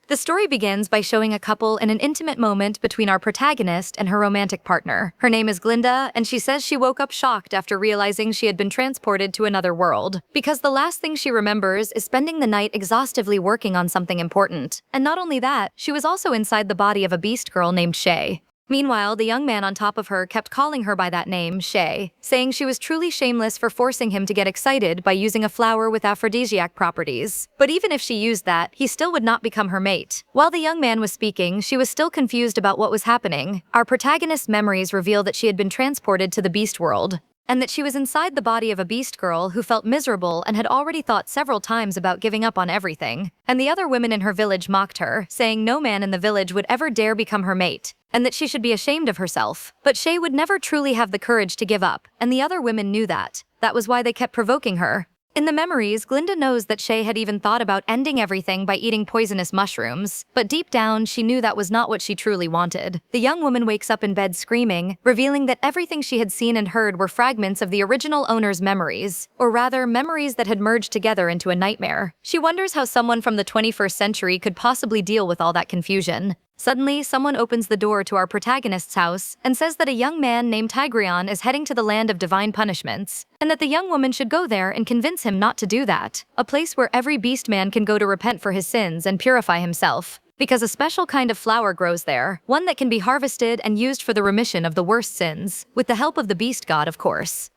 The story begins by showing a couple in an intimate moment between our protagonist and her romantic partner. Her name is Glenda, and she says she woke up shocked after realizing she had been transported to another world, because the last thing she remembers is spending the night exhaustively working on something important. And not only that, she was also inside the body of a beast girl named Shay. Meanwhile, the young man on top of her kept calling her by that name, Shay, saying she was truly shameless for forcing him to get excited by using a flower with aphrodisiac properties. But even if she used that, he still would not become her mate. While the young man was speaking, she was still confused about what was happening. Our protagonist's memories reveal that she had been transported to the beast world, and that she was inside the body of a beast girl who felt miserable and had already thought several times about giving up on everything. And the other women in her village mocked her, saying no man in the village would ever dare become her mate, and that she should be ashamed of herself. But Shay would never truly have the courage to give up, and the other women knew that. That was why they kept provoking her. In the memories, Glenda knows that Shay had even thought about ending everything by eating poisonous mushrooms, but deep down, she knew that was not what she truly wanted. The young woman wakes up in bed screaming, revealing that everything she had seen and heard were fragments of the original owner's memories, or rather, memories that had merged together into a nightmare. She wonders how someone from the 21st century could possibly deal with all that confusion. Suddenly, someone opens the door to our protagonist's house and says that a young man named Tigreon is heading to the land of divine punishments, and that the young woman should go there and convince him not to do that. A place where every beast man can go to repent for his sins and purify himself. Because a special kind of flower grows there, one that can be harvested and used for the remission of the worst sins, with the help of the beast god, of course.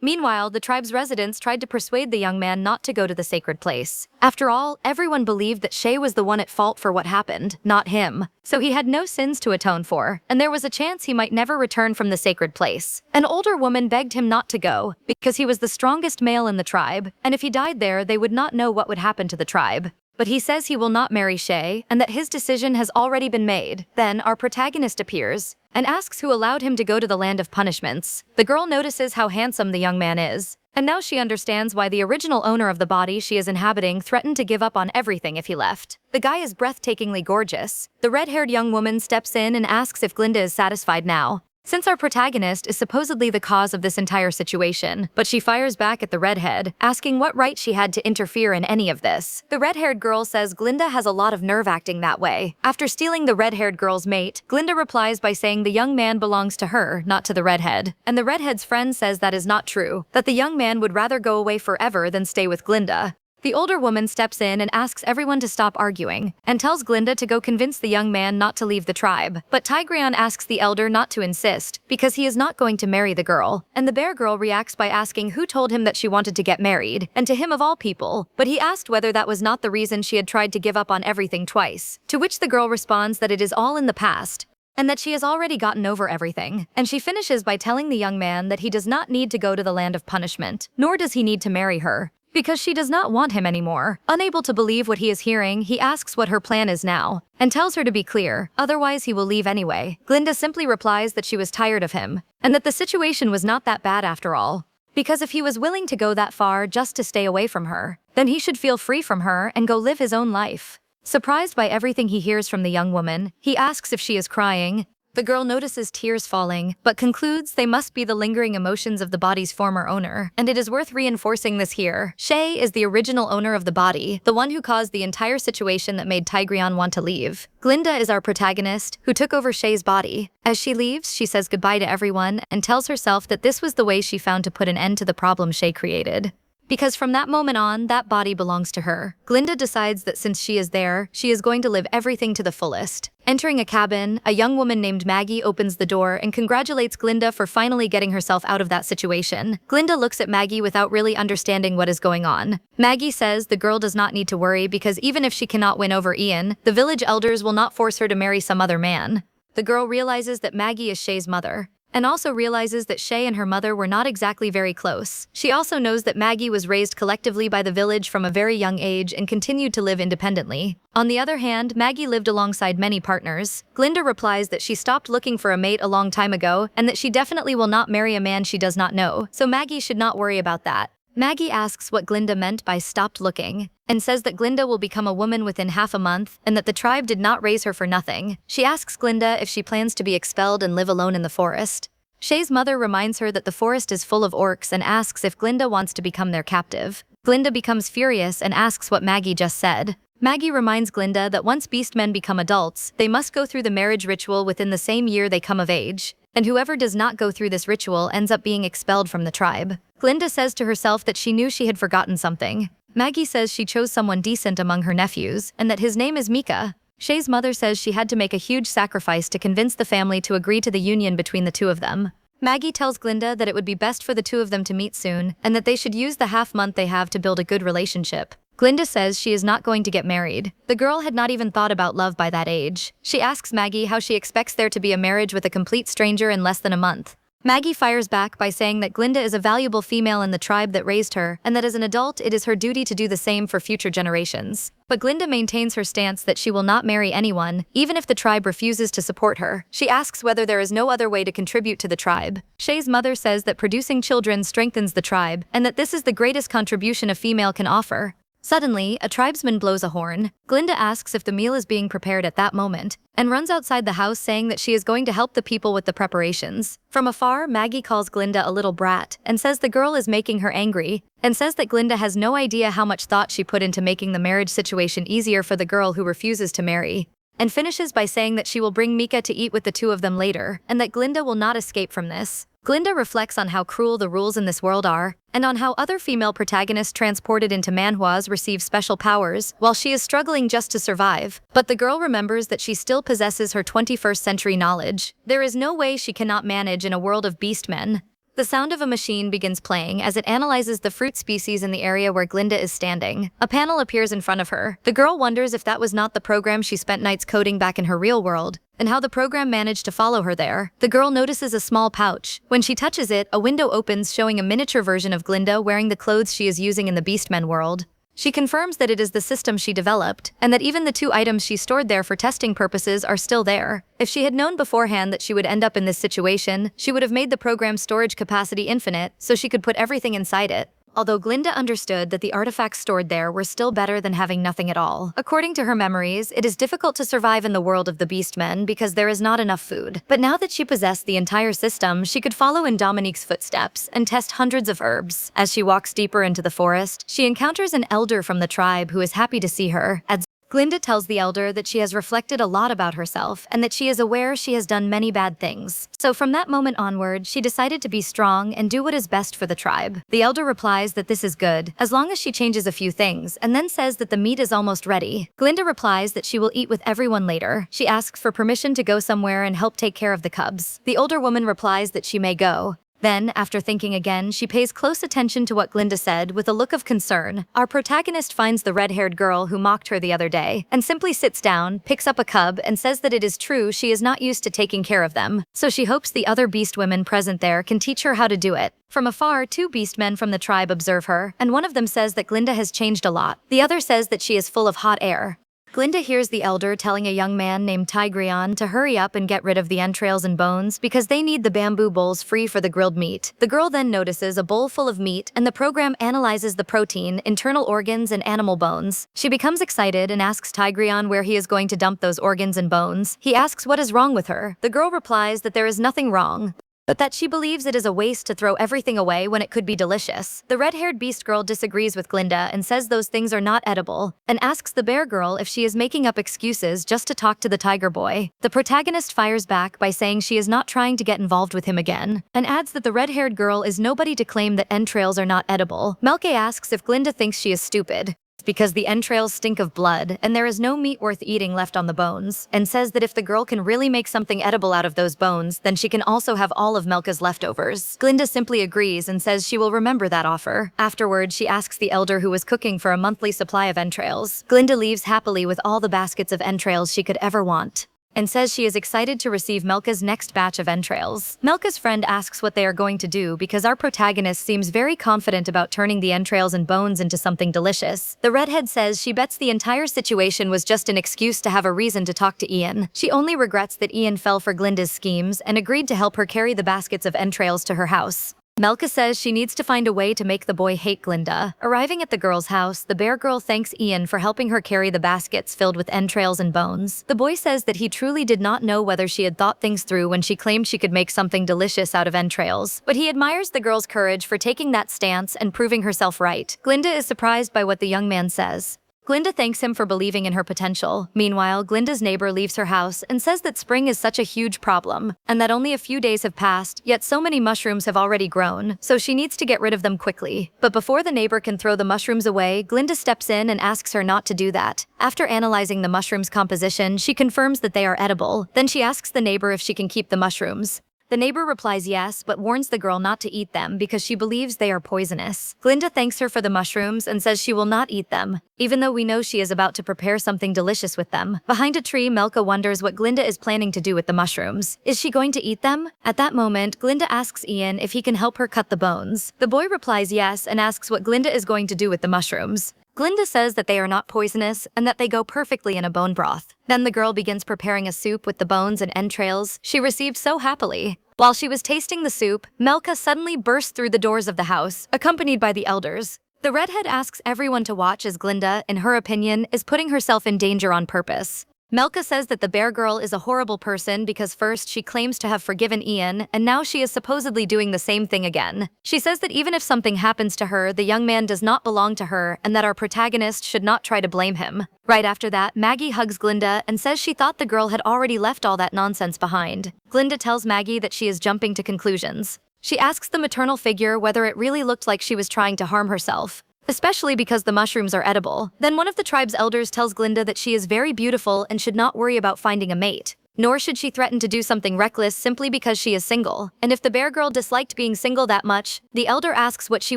Meanwhile, the tribe's residents tried to persuade the young man not to go to the sacred place. After all, everyone believed that Shay was the one at fault for what happened, not him. So he had no sins to atone for, and there was a chance he might never return from the sacred place. An older woman begged him not to go, because he was the strongest male in the tribe, and if he died there, they would not know what would happen to the tribe. But he says he will not marry Shay, and that his decision has already been made. Then, our protagonist appears, and asks who allowed him to go to the land of punishments. The girl notices how handsome the young man is, and now she understands why the original owner of the body she is inhabiting threatened to give up on everything if he left. The guy is breathtakingly gorgeous. The red-haired young woman steps in and asks if Glenda is satisfied now, since our protagonist is supposedly the cause of this entire situation, but she fires back at the redhead, asking what right she had to interfere in any of this. The red-haired girl says Glenda has a lot of nerve acting that way. After stealing the red-haired girl's mate, Glenda replies by saying the young man belongs to her, not to the redhead. And the redhead's friend says that is not true, that the young man would rather go away forever than stay with Glenda. The older woman steps in and asks everyone to stop arguing, and tells Glenda to go convince the young man not to leave the tribe. But Tigreon asks the elder not to insist, because he is not going to marry the girl. And the bear girl reacts by asking who told him that she wanted to get married, and to him of all people. But he asked whether that was not the reason she had tried to give up on everything twice. To which the girl responds that it is all in the past, and that she has already gotten over everything. And she finishes by telling the young man that he does not need to go to the land of punishment, nor does he need to marry her, because she does not want him anymore. Unable to believe what he is hearing, he asks what her plan is now, and tells her to be clear, otherwise he will leave anyway. Glenda simply replies that she was tired of him, and that the situation was not that bad after all. Because if he was willing to go that far just to stay away from her, then he should feel free from her and go live his own life. Surprised by everything he hears from the young woman, he asks if she is crying. The girl notices tears falling, but concludes they must be the lingering emotions of the body's former owner, and it is worth reinforcing this here. Shay is the original owner of the body, the one who caused the entire situation that made Tigreon want to leave. Glenda is our protagonist, who took over Shay's body. As she leaves, she says goodbye to everyone, and tells herself that this was the way she found to put an end to the problem Shay created. Because from that moment on, that body belongs to her. Glenda decides that since she is there, she is going to live everything to the fullest. Entering a cabin, a young woman named Maggie opens the door and congratulates Glenda for finally getting herself out of that situation. Glenda looks at Maggie without really understanding what is going on. Maggie says the girl does not need to worry because even if she cannot win over Ian, the village elders will not force her to marry some other man. The girl realizes that Maggie is Shay's mother, and also realizes that Shay and her mother were not exactly very close. She also knows that Maggie was raised collectively by the village from a very young age and continued to live independently. On the other hand, Maggie lived alongside many partners. Glenda replies that she stopped looking for a mate a long time ago and that she definitely will not marry a man she does not know, so Maggie should not worry about that. Maggie asks what Glenda meant by stopped looking, and says that Glenda will become a woman within half a month and that the tribe did not raise her for nothing. She asks Glenda if she plans to be expelled and live alone in the forest. Shay's mother reminds her that the forest is full of orcs and asks if Glenda wants to become their captive. Glenda becomes furious and asks what Maggie just said. Maggie reminds Glenda that once beastmen become adults, they must go through the marriage ritual within the same year they come of age, and whoever does not go through this ritual ends up being expelled from the tribe. Glenda says to herself that she knew she had forgotten something. Maggie says she chose someone decent among her nephews, and that his name is Mika. Shay's mother says she had to make a huge sacrifice to convince the family to agree to the union between the two of them. Maggie tells Glenda that it would be best for the two of them to meet soon, and that they should use the half-month they have to build a good relationship. Glenda says she is not going to get married. The girl had not even thought about love by that age. She asks Maggie how she expects there to be a marriage with a complete stranger in less than a month. Maggie fires back by saying that Glenda is a valuable female in the tribe that raised her, and that as an adult it is her duty to do the same for future generations. But Glenda maintains her stance that she will not marry anyone, even if the tribe refuses to support her. She asks whether there is no other way to contribute to the tribe. Shay's mother says that producing children strengthens the tribe, and that this is the greatest contribution a female can offer. Suddenly, a tribesman blows a horn. Glenda asks if the meal is being prepared at that moment, and runs outside the house saying that she is going to help the people with the preparations. From afar, Maggie calls Glenda a little brat, and says the girl is making her angry, and says that Glenda has no idea how much thought she put into making the marriage situation easier for the girl who refuses to marry, and finishes by saying that she will bring Mika to eat with the two of them later, and that Glenda will not escape from this. Glenda reflects on how cruel the rules in this world are, and on how other female protagonists transported into manhwas receive special powers, while she is struggling just to survive. But the girl remembers that she still possesses her 21st century knowledge. There is no way she cannot manage in a world of beastmen. The sound of a machine begins playing as it analyzes the fruit species in the area where Glenda is standing. A panel appears in front of her. The girl wonders if that was not the program she spent nights coding back in her real world, and how the program managed to follow her there. The girl notices a small pouch. When she touches it, a window opens showing a miniature version of Glenda wearing the clothes she is using in the Beastmen world. She confirms that it is the system she developed, and that even the two items she stored there for testing purposes are still there. If she had known beforehand that she would end up in this situation, she would have made the program's storage capacity infinite, so she could put everything inside it. Although Glenda understood that the artifacts stored there were still better than having nothing at all. According to her memories, it is difficult to survive in the world of the Beastmen because there is not enough food. But now that she possessed the entire system, she could follow in Dominique's footsteps and test hundreds of herbs. As she walks deeper into the forest, she encounters an elder from the tribe who is happy to see her. Glenda tells the elder that she has reflected a lot about herself and that she is aware she has done many bad things. So from that moment onward, she decided to be strong and do what is best for the tribe. The elder replies that this is good, as long as she changes a few things, and then says that the meat is almost ready. Glenda replies that she will eat with everyone later. She asks for permission to go somewhere and help take care of the cubs. The older woman replies that she may go. Then, after thinking again, she pays close attention to what Glenda said with a look of concern. Our protagonist finds the red-haired girl who mocked her the other day, and simply sits down, picks up a cub, and says that it is true she is not used to taking care of them, so she hopes the other beast women present there can teach her how to do it. From afar, two beastmen from the tribe observe her, and one of them says that Glenda has changed a lot. The other says that she is full of hot air. Glenda hears the elder telling a young man named Tigreon to hurry up and get rid of the entrails and bones because they need the bamboo bowls free for the grilled meat. The girl then notices a bowl full of meat, and the program analyzes the protein, internal organs, and animal bones. She becomes excited and asks Tigreon where he is going to dump those organs and bones. He asks what is wrong with her. The girl replies that there is nothing wrong, but that she believes it is a waste to throw everything away when it could be delicious. The red-haired beast girl disagrees with Glenda and says those things are not edible, and asks the bear girl if she is making up excuses just to talk to the tiger boy. The protagonist fires back by saying she is not trying to get involved with him again, and adds that the red-haired girl is nobody to claim that entrails are not edible. Melke asks if Glenda thinks she is stupid, because the entrails stink of blood, and there is no meat worth eating left on the bones, and says that if the girl can really make something edible out of those bones, then she can also have all of Melka's leftovers. Glenda simply agrees and says she will remember that offer. Afterward, she asks the elder who was cooking for a monthly supply of entrails. Glenda leaves happily with all the baskets of entrails she could ever want, and says she is excited to receive Melka's next batch of entrails. Melka's friend asks what they are going to do because our protagonist seems very confident about turning the entrails and bones into something delicious. The redhead says she bets the entire situation was just an excuse to have a reason to talk to Ian. She only regrets that Ian fell for Glenda's schemes and agreed to help her carry the baskets of entrails to her house. Melka says she needs to find a way to make the boy hate Glenda. Arriving at the girl's house, the bear girl thanks Ian for helping her carry the baskets filled with entrails and bones. The boy says that he truly did not know whether she had thought things through when she claimed she could make something delicious out of entrails, but he admires the girl's courage for taking that stance and proving herself right. Glenda is surprised by what the young man says. Glenda thanks him for believing in her potential. Meanwhile, Glenda's neighbor leaves her house and says that spring is such a huge problem, and that only a few days have passed, yet so many mushrooms have already grown, so she needs to get rid of them quickly. But before the neighbor can throw the mushrooms away, Glenda steps in and asks her not to do that. After analyzing the mushroom's composition, she confirms that they are edible. Then she asks the neighbor if she can keep the mushrooms. The neighbor replies yes, but warns the girl not to eat them because she believes they are poisonous. Glenda thanks her for the mushrooms and says she will not eat them, even though we know she is about to prepare something delicious with them. Behind a tree, Melka wonders what Glenda is planning to do with the mushrooms. Is she going to eat them? At that moment, Glenda asks Ian if he can help her cut the bones. The boy replies yes and asks what Glenda is going to do with the mushrooms. Glenda says that they are not poisonous and that they go perfectly in a bone broth. Then the girl begins preparing a soup with the bones and entrails she received so happily. While she was tasting the soup, Melka suddenly burst through the doors of the house, accompanied by the elders. The redhead asks everyone to watch as Glenda, in her opinion, is putting herself in danger on purpose. Melka says that the bear girl is a horrible person because first she claims to have forgiven Ian, and now she is supposedly doing the same thing again. She says that even if something happens to her, the young man does not belong to her, and that our protagonist should not try to blame him. Right after that, Maggie hugs Glenda and says she thought the girl had already left all that nonsense behind. Glenda tells Maggie that she is jumping to conclusions. She asks the maternal figure whether it really looked like she was trying to harm herself, especially because the mushrooms are edible. Then one of the tribe's elders tells Glenda that she is very beautiful and should not worry about finding a mate. Nor should she threaten to do something reckless simply because she is single. And if the bear girl disliked being single that much, the elder asks what she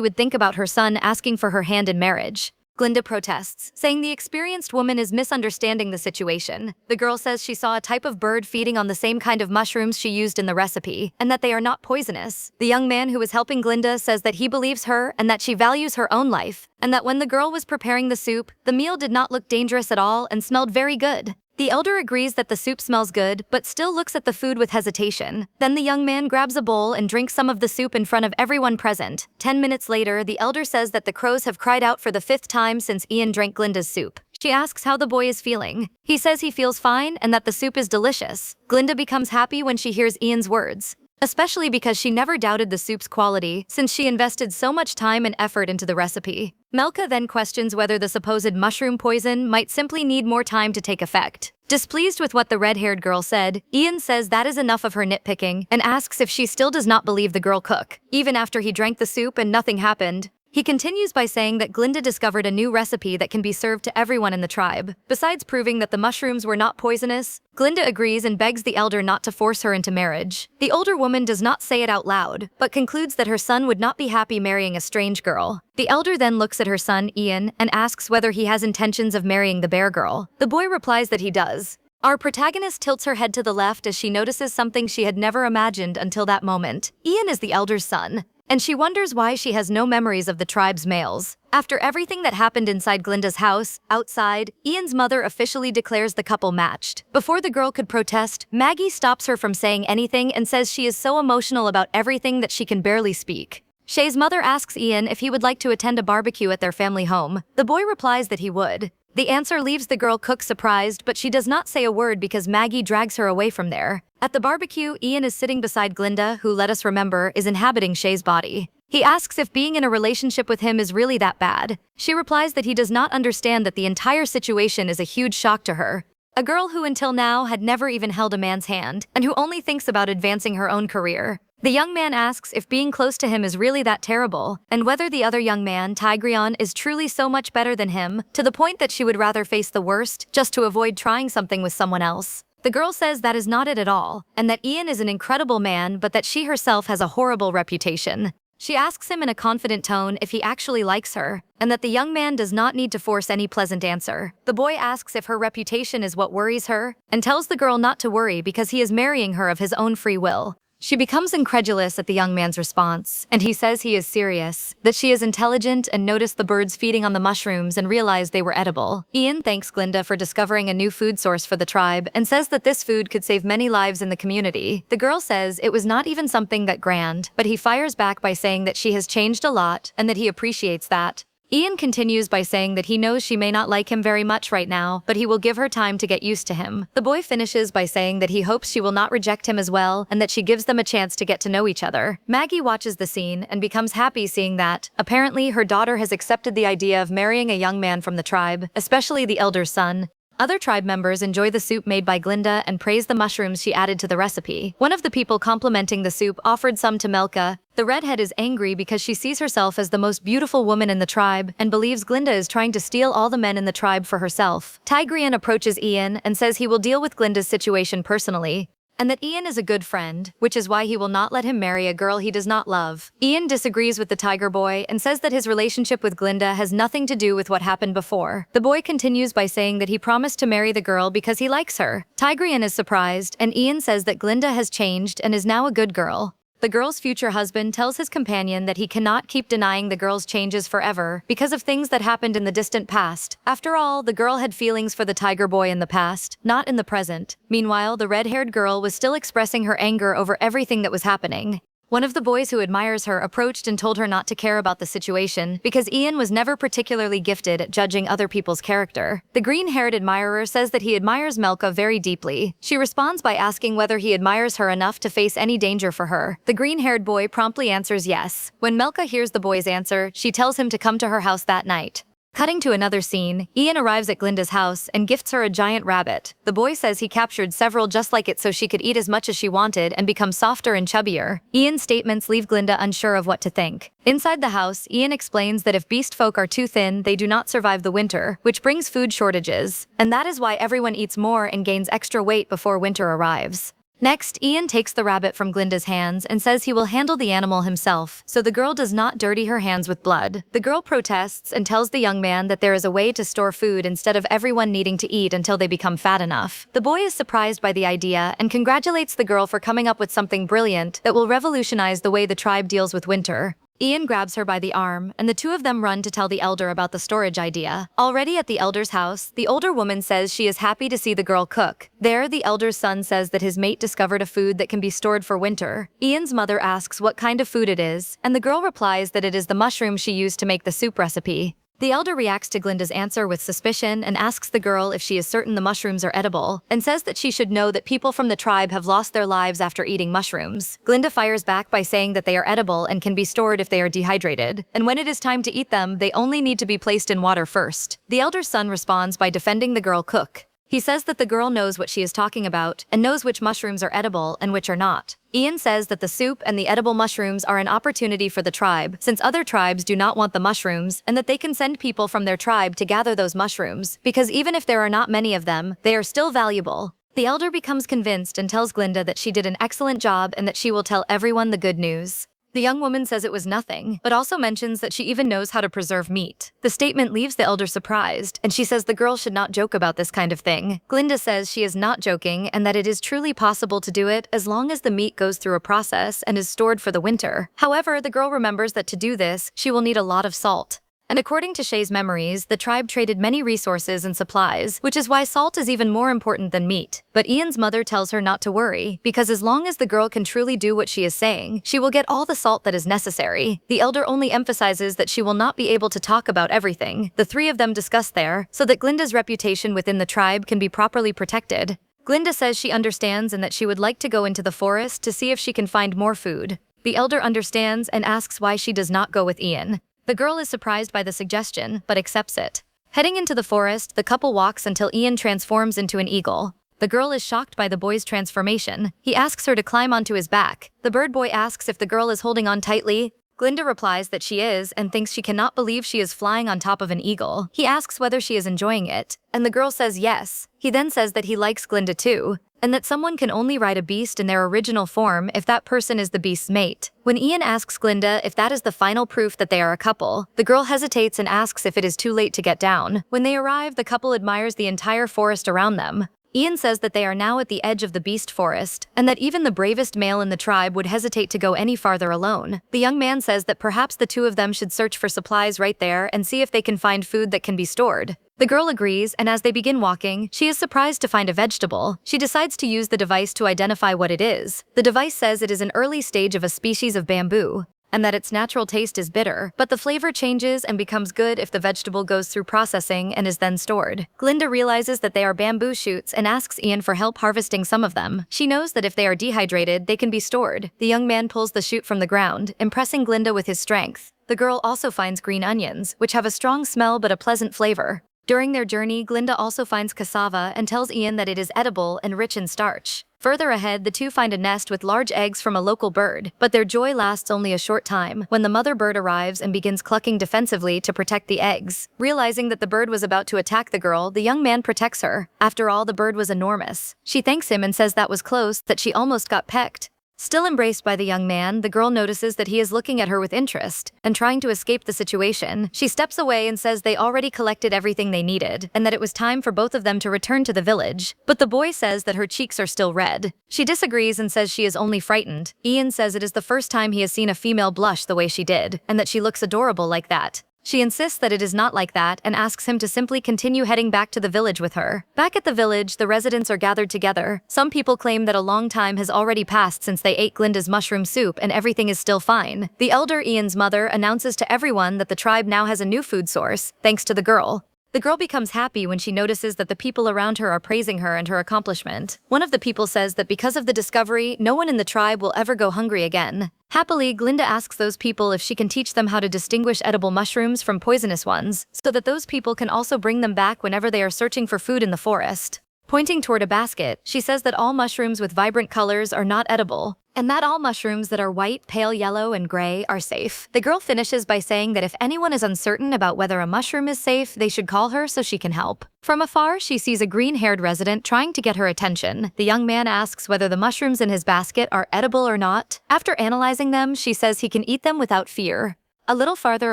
would think about her son asking for her hand in marriage. Glenda protests, saying the experienced woman is misunderstanding the situation. The girl says she saw a type of bird feeding on the same kind of mushrooms she used in the recipe, and that they are not poisonous. The young man who is helping Glenda says that he believes her and that she values her own life, and that when the girl was preparing the soup, the meal did not look dangerous at all and smelled very good. The elder agrees that the soup smells good, but still looks at the food with hesitation. Then the young man grabs a bowl and drinks some of the soup in front of everyone present. 10 minutes later, the elder says that the crows have cried out for the 5th time since Ian drank Glenda's soup. She asks how the boy is feeling. He says he feels fine and that the soup is delicious. Glenda becomes happy when she hears Ian's words, especially because she never doubted the soup's quality since she invested so much time and effort into the recipe. Melka then questions whether the supposed mushroom poison might simply need more time to take effect. Displeased with what the red-haired girl said, Ian says that is enough of her nitpicking and asks if she still does not believe the girl cook, even after he drank the soup and nothing happened. He continues by saying that Glenda discovered a new recipe that can be served to everyone in the tribe. Besides proving that the mushrooms were not poisonous, Glenda agrees and begs the elder not to force her into marriage. The older woman does not say it out loud, but concludes that her son would not be happy marrying a strange girl. The elder then looks at her son, Ian, and asks whether he has intentions of marrying the bear girl. The boy replies that he does. Our protagonist tilts her head to the left as she notices something she had never imagined until that moment. Ian is the elder's son, and she wonders why she has no memories of the tribe's males. After everything that happened inside Glenda's house, outside, Ian's mother officially declares the couple matched. Before the girl could protest, Maggie stops her from saying anything and says she is so emotional about everything that she can barely speak. Shay's mother asks Ian if he would like to attend a barbecue at their family home. The boy replies that he would. The answer leaves the girl cook surprised, but she does not say a word because Maggie drags her away from there. At the barbecue, Ian is sitting beside Glenda, who, let us remember, is inhabiting Shay's body. He asks if being in a relationship with him is really that bad. She replies that he does not understand that the entire situation is a huge shock to her. A girl who until now had never even held a man's hand, and who only thinks about advancing her own career. The young man asks if being close to him is really that terrible, and whether the other young man, Tigreon, is truly so much better than him, to the point that she would rather face the worst, just to avoid trying something with someone else. The girl says that is not it at all, and that Ian is an incredible man but that she herself has a horrible reputation. She asks him in a confident tone if he actually likes her, and that the young man does not need to force any pleasant answer. The boy asks if her reputation is what worries her, and tells the girl not to worry because he is marrying her of his own free will. She becomes incredulous at the young man's response, and he says he is serious, that she is intelligent and noticed the birds feeding on the mushrooms and realized they were edible. Ian thanks Glenda for discovering a new food source for the tribe and says that this food could save many lives in the community. The girl says it was not even something that grand, but he fires back by saying that she has changed a lot and that he appreciates that. Ian continues by saying that he knows she may not like him very much right now, but he will give her time to get used to him. The boy finishes by saying that he hopes she will not reject him as well and that she gives them a chance to get to know each other. Maggie watches the scene and becomes happy seeing that, apparently, her daughter has accepted the idea of marrying a young man from the tribe, especially the elder's son. Other tribe members enjoy the soup made by Glenda and praise the mushrooms she added to the recipe. One of the people complimenting the soup offered some to Melka. The redhead is angry because she sees herself as the most beautiful woman in the tribe and believes Glenda is trying to steal all the men in the tribe for herself. Tigrian approaches Ian and says he will deal with Glenda's situation personally, and that Ian is a good friend, which is why he will not let him marry a girl he does not love. Ian disagrees with the tiger boy and says that his relationship with Glenda has nothing to do with what happened before. The boy continues by saying that he promised to marry the girl because he likes her. Tigrian is surprised, and Ian says that Glenda has changed and is now a good girl. The girl's future husband tells his companion that he cannot keep denying the girl's changes forever because of things that happened in the distant past. After all, the girl had feelings for the tiger boy in the past, not in the present. Meanwhile, the red-haired girl was still expressing her anger over everything that was happening. One of the boys who admires her approached and told her not to care about the situation because Ian was never particularly gifted at judging other people's character. The green-haired admirer says that he admires Melka very deeply. She responds by asking whether he admires her enough to face any danger for her. The green-haired boy promptly answers yes. When Melka hears the boy's answer, she tells him to come to her house that night. Cutting to another scene, Ian arrives at Glenda's house and gifts her a giant rabbit. The boy says he captured several just like it so she could eat as much as she wanted and become softer and chubbier. Ian's statements leave Glenda unsure of what to think. Inside the house, Ian explains that if beast folk are too thin, they do not survive the winter, which brings food shortages. And that is why everyone eats more and gains extra weight before winter arrives. Next, Ian takes the rabbit from Glenda's hands and says he will handle the animal himself, so the girl does not dirty her hands with blood. The girl protests and tells the young man that there is a way to store food instead of everyone needing to eat until they become fat enough. The boy is surprised by the idea and congratulates the girl for coming up with something brilliant that will revolutionize the way the tribe deals with winter. Ian grabs her by the arm, and the two of them run to tell the elder about the storage idea. Already at the elder's house, the older woman says she is happy to see the girl cook. There, the elder's son says that his mate discovered a food that can be stored for winter. Ian's mother asks what kind of food it is, and the girl replies that it is the mushroom she used to make the soup recipe. The elder reacts to Glenda's answer with suspicion and asks the girl if she is certain the mushrooms are edible, and says that she should know that people from the tribe have lost their lives after eating mushrooms. Glenda fires back by saying that they are edible and can be stored if they are dehydrated, and when it is time to eat them, they only need to be placed in water first. The elder's son responds by defending the girl cook. He says that the girl knows what she is talking about and knows which mushrooms are edible and which are not. Ian says that the soup and the edible mushrooms are an opportunity for the tribe, since other tribes do not want the mushrooms, and that they can send people from their tribe to gather those mushrooms, because even if there are not many of them, they are still valuable. The elder becomes convinced and tells Glenda that she did an excellent job and that she will tell everyone the good news. The young woman says it was nothing, but also mentions that she even knows how to preserve meat. The statement leaves the elder surprised, and she says the girl should not joke about this kind of thing. Glenda says she is not joking and that it is truly possible to do it as long as the meat goes through a process and is stored for the winter. However, the girl remembers that to do this, she will need a lot of salt. And according to Shay's memories, the tribe traded many resources and supplies, which is why salt is even more important than meat. But Ian's mother tells her not to worry, because as long as the girl can truly do what she is saying, she will get all the salt that is necessary. The elder only emphasizes that she will not be able to talk about everything. The three of them discuss there, so that Glenda's reputation within the tribe can be properly protected. Glenda says she understands and that she would like to go into the forest to see if she can find more food. The elder understands and asks why she does not go with Ian. The girl is surprised by the suggestion, but accepts it. Heading into the forest, the couple walks until Ian transforms into an eagle. The girl is shocked by the boy's transformation. He asks her to climb onto his back. The bird boy asks if the girl is holding on tightly. Glenda replies that she is and thinks she cannot believe she is flying on top of an eagle. He asks whether she is enjoying it, and the girl says yes. He then says that he likes Glenda too, and that someone can only ride a beast in their original form if that person is the beast's mate. When Ian asks Glenda if that is the final proof that they are a couple, the girl hesitates and asks if it is too late to get down. When they arrive, the couple admires the entire forest around them. Ian says that they are now at the edge of the beast forest, and that even the bravest male in the tribe would hesitate to go any farther alone. The young man says that perhaps the two of them should search for supplies right there and see if they can find food that can be stored. The girl agrees, and as they begin walking, she is surprised to find a vegetable. She decides to use the device to identify what it is. The device says it is an early stage of a species of bamboo. and that its natural taste is bitter, but the flavor changes and becomes good if the vegetable goes through processing and is then stored. Glenda realizes that they are bamboo shoots and asks Ian for help harvesting some of them. She knows that if they are dehydrated, they can be stored. The young man pulls the shoot from the ground, impressing Glenda with his strength. The girl also finds green onions, which have a strong smell but a pleasant flavor. During their journey, Glenda also finds cassava and tells Ian that it is edible and rich in starch. Further ahead, the two find a nest with large eggs from a local bird, but their joy lasts only a short time when the mother bird arrives and begins clucking defensively to protect the eggs. Realizing that the bird was about to attack the girl, the young man protects her. After all, the bird was enormous. She thanks him and says that was close, that she almost got pecked. Still embraced by the young man, the girl notices that he is looking at her with interest, and trying to escape the situation, she steps away and says they already collected everything they needed, and that it was time for both of them to return to the village. But the boy says that her cheeks are still red. She disagrees and says she is only frightened. Ian says it is the first time he has seen a female blush the way she did, and that she looks adorable like that. She insists that it is not like that and asks him to simply continue heading back to the village with her. Back at the village, the residents are gathered together. Some people claim that a long time has already passed since they ate Glenda's mushroom soup and everything is still fine. The elder, Ian's mother, announces to everyone that the tribe now has a new food source, thanks to the girl. The girl becomes happy when she notices that the people around her are praising her and her accomplishment. One of the people says that because of the discovery, no one in the tribe will ever go hungry again. Happily, Glenda asks those people if she can teach them how to distinguish edible mushrooms from poisonous ones, so that those people can also bring them back whenever they are searching for food in the forest. Pointing toward a basket, she says that all mushrooms with vibrant colors are not edible, and that all mushrooms that are white, pale yellow, and gray are safe. The girl finishes by saying that if anyone is uncertain about whether a mushroom is safe, they should call her so she can help. From afar, she sees a green-haired resident trying to get her attention. The young man asks whether the mushrooms in his basket are edible or not. After analyzing them, she says he can eat them without fear. A little farther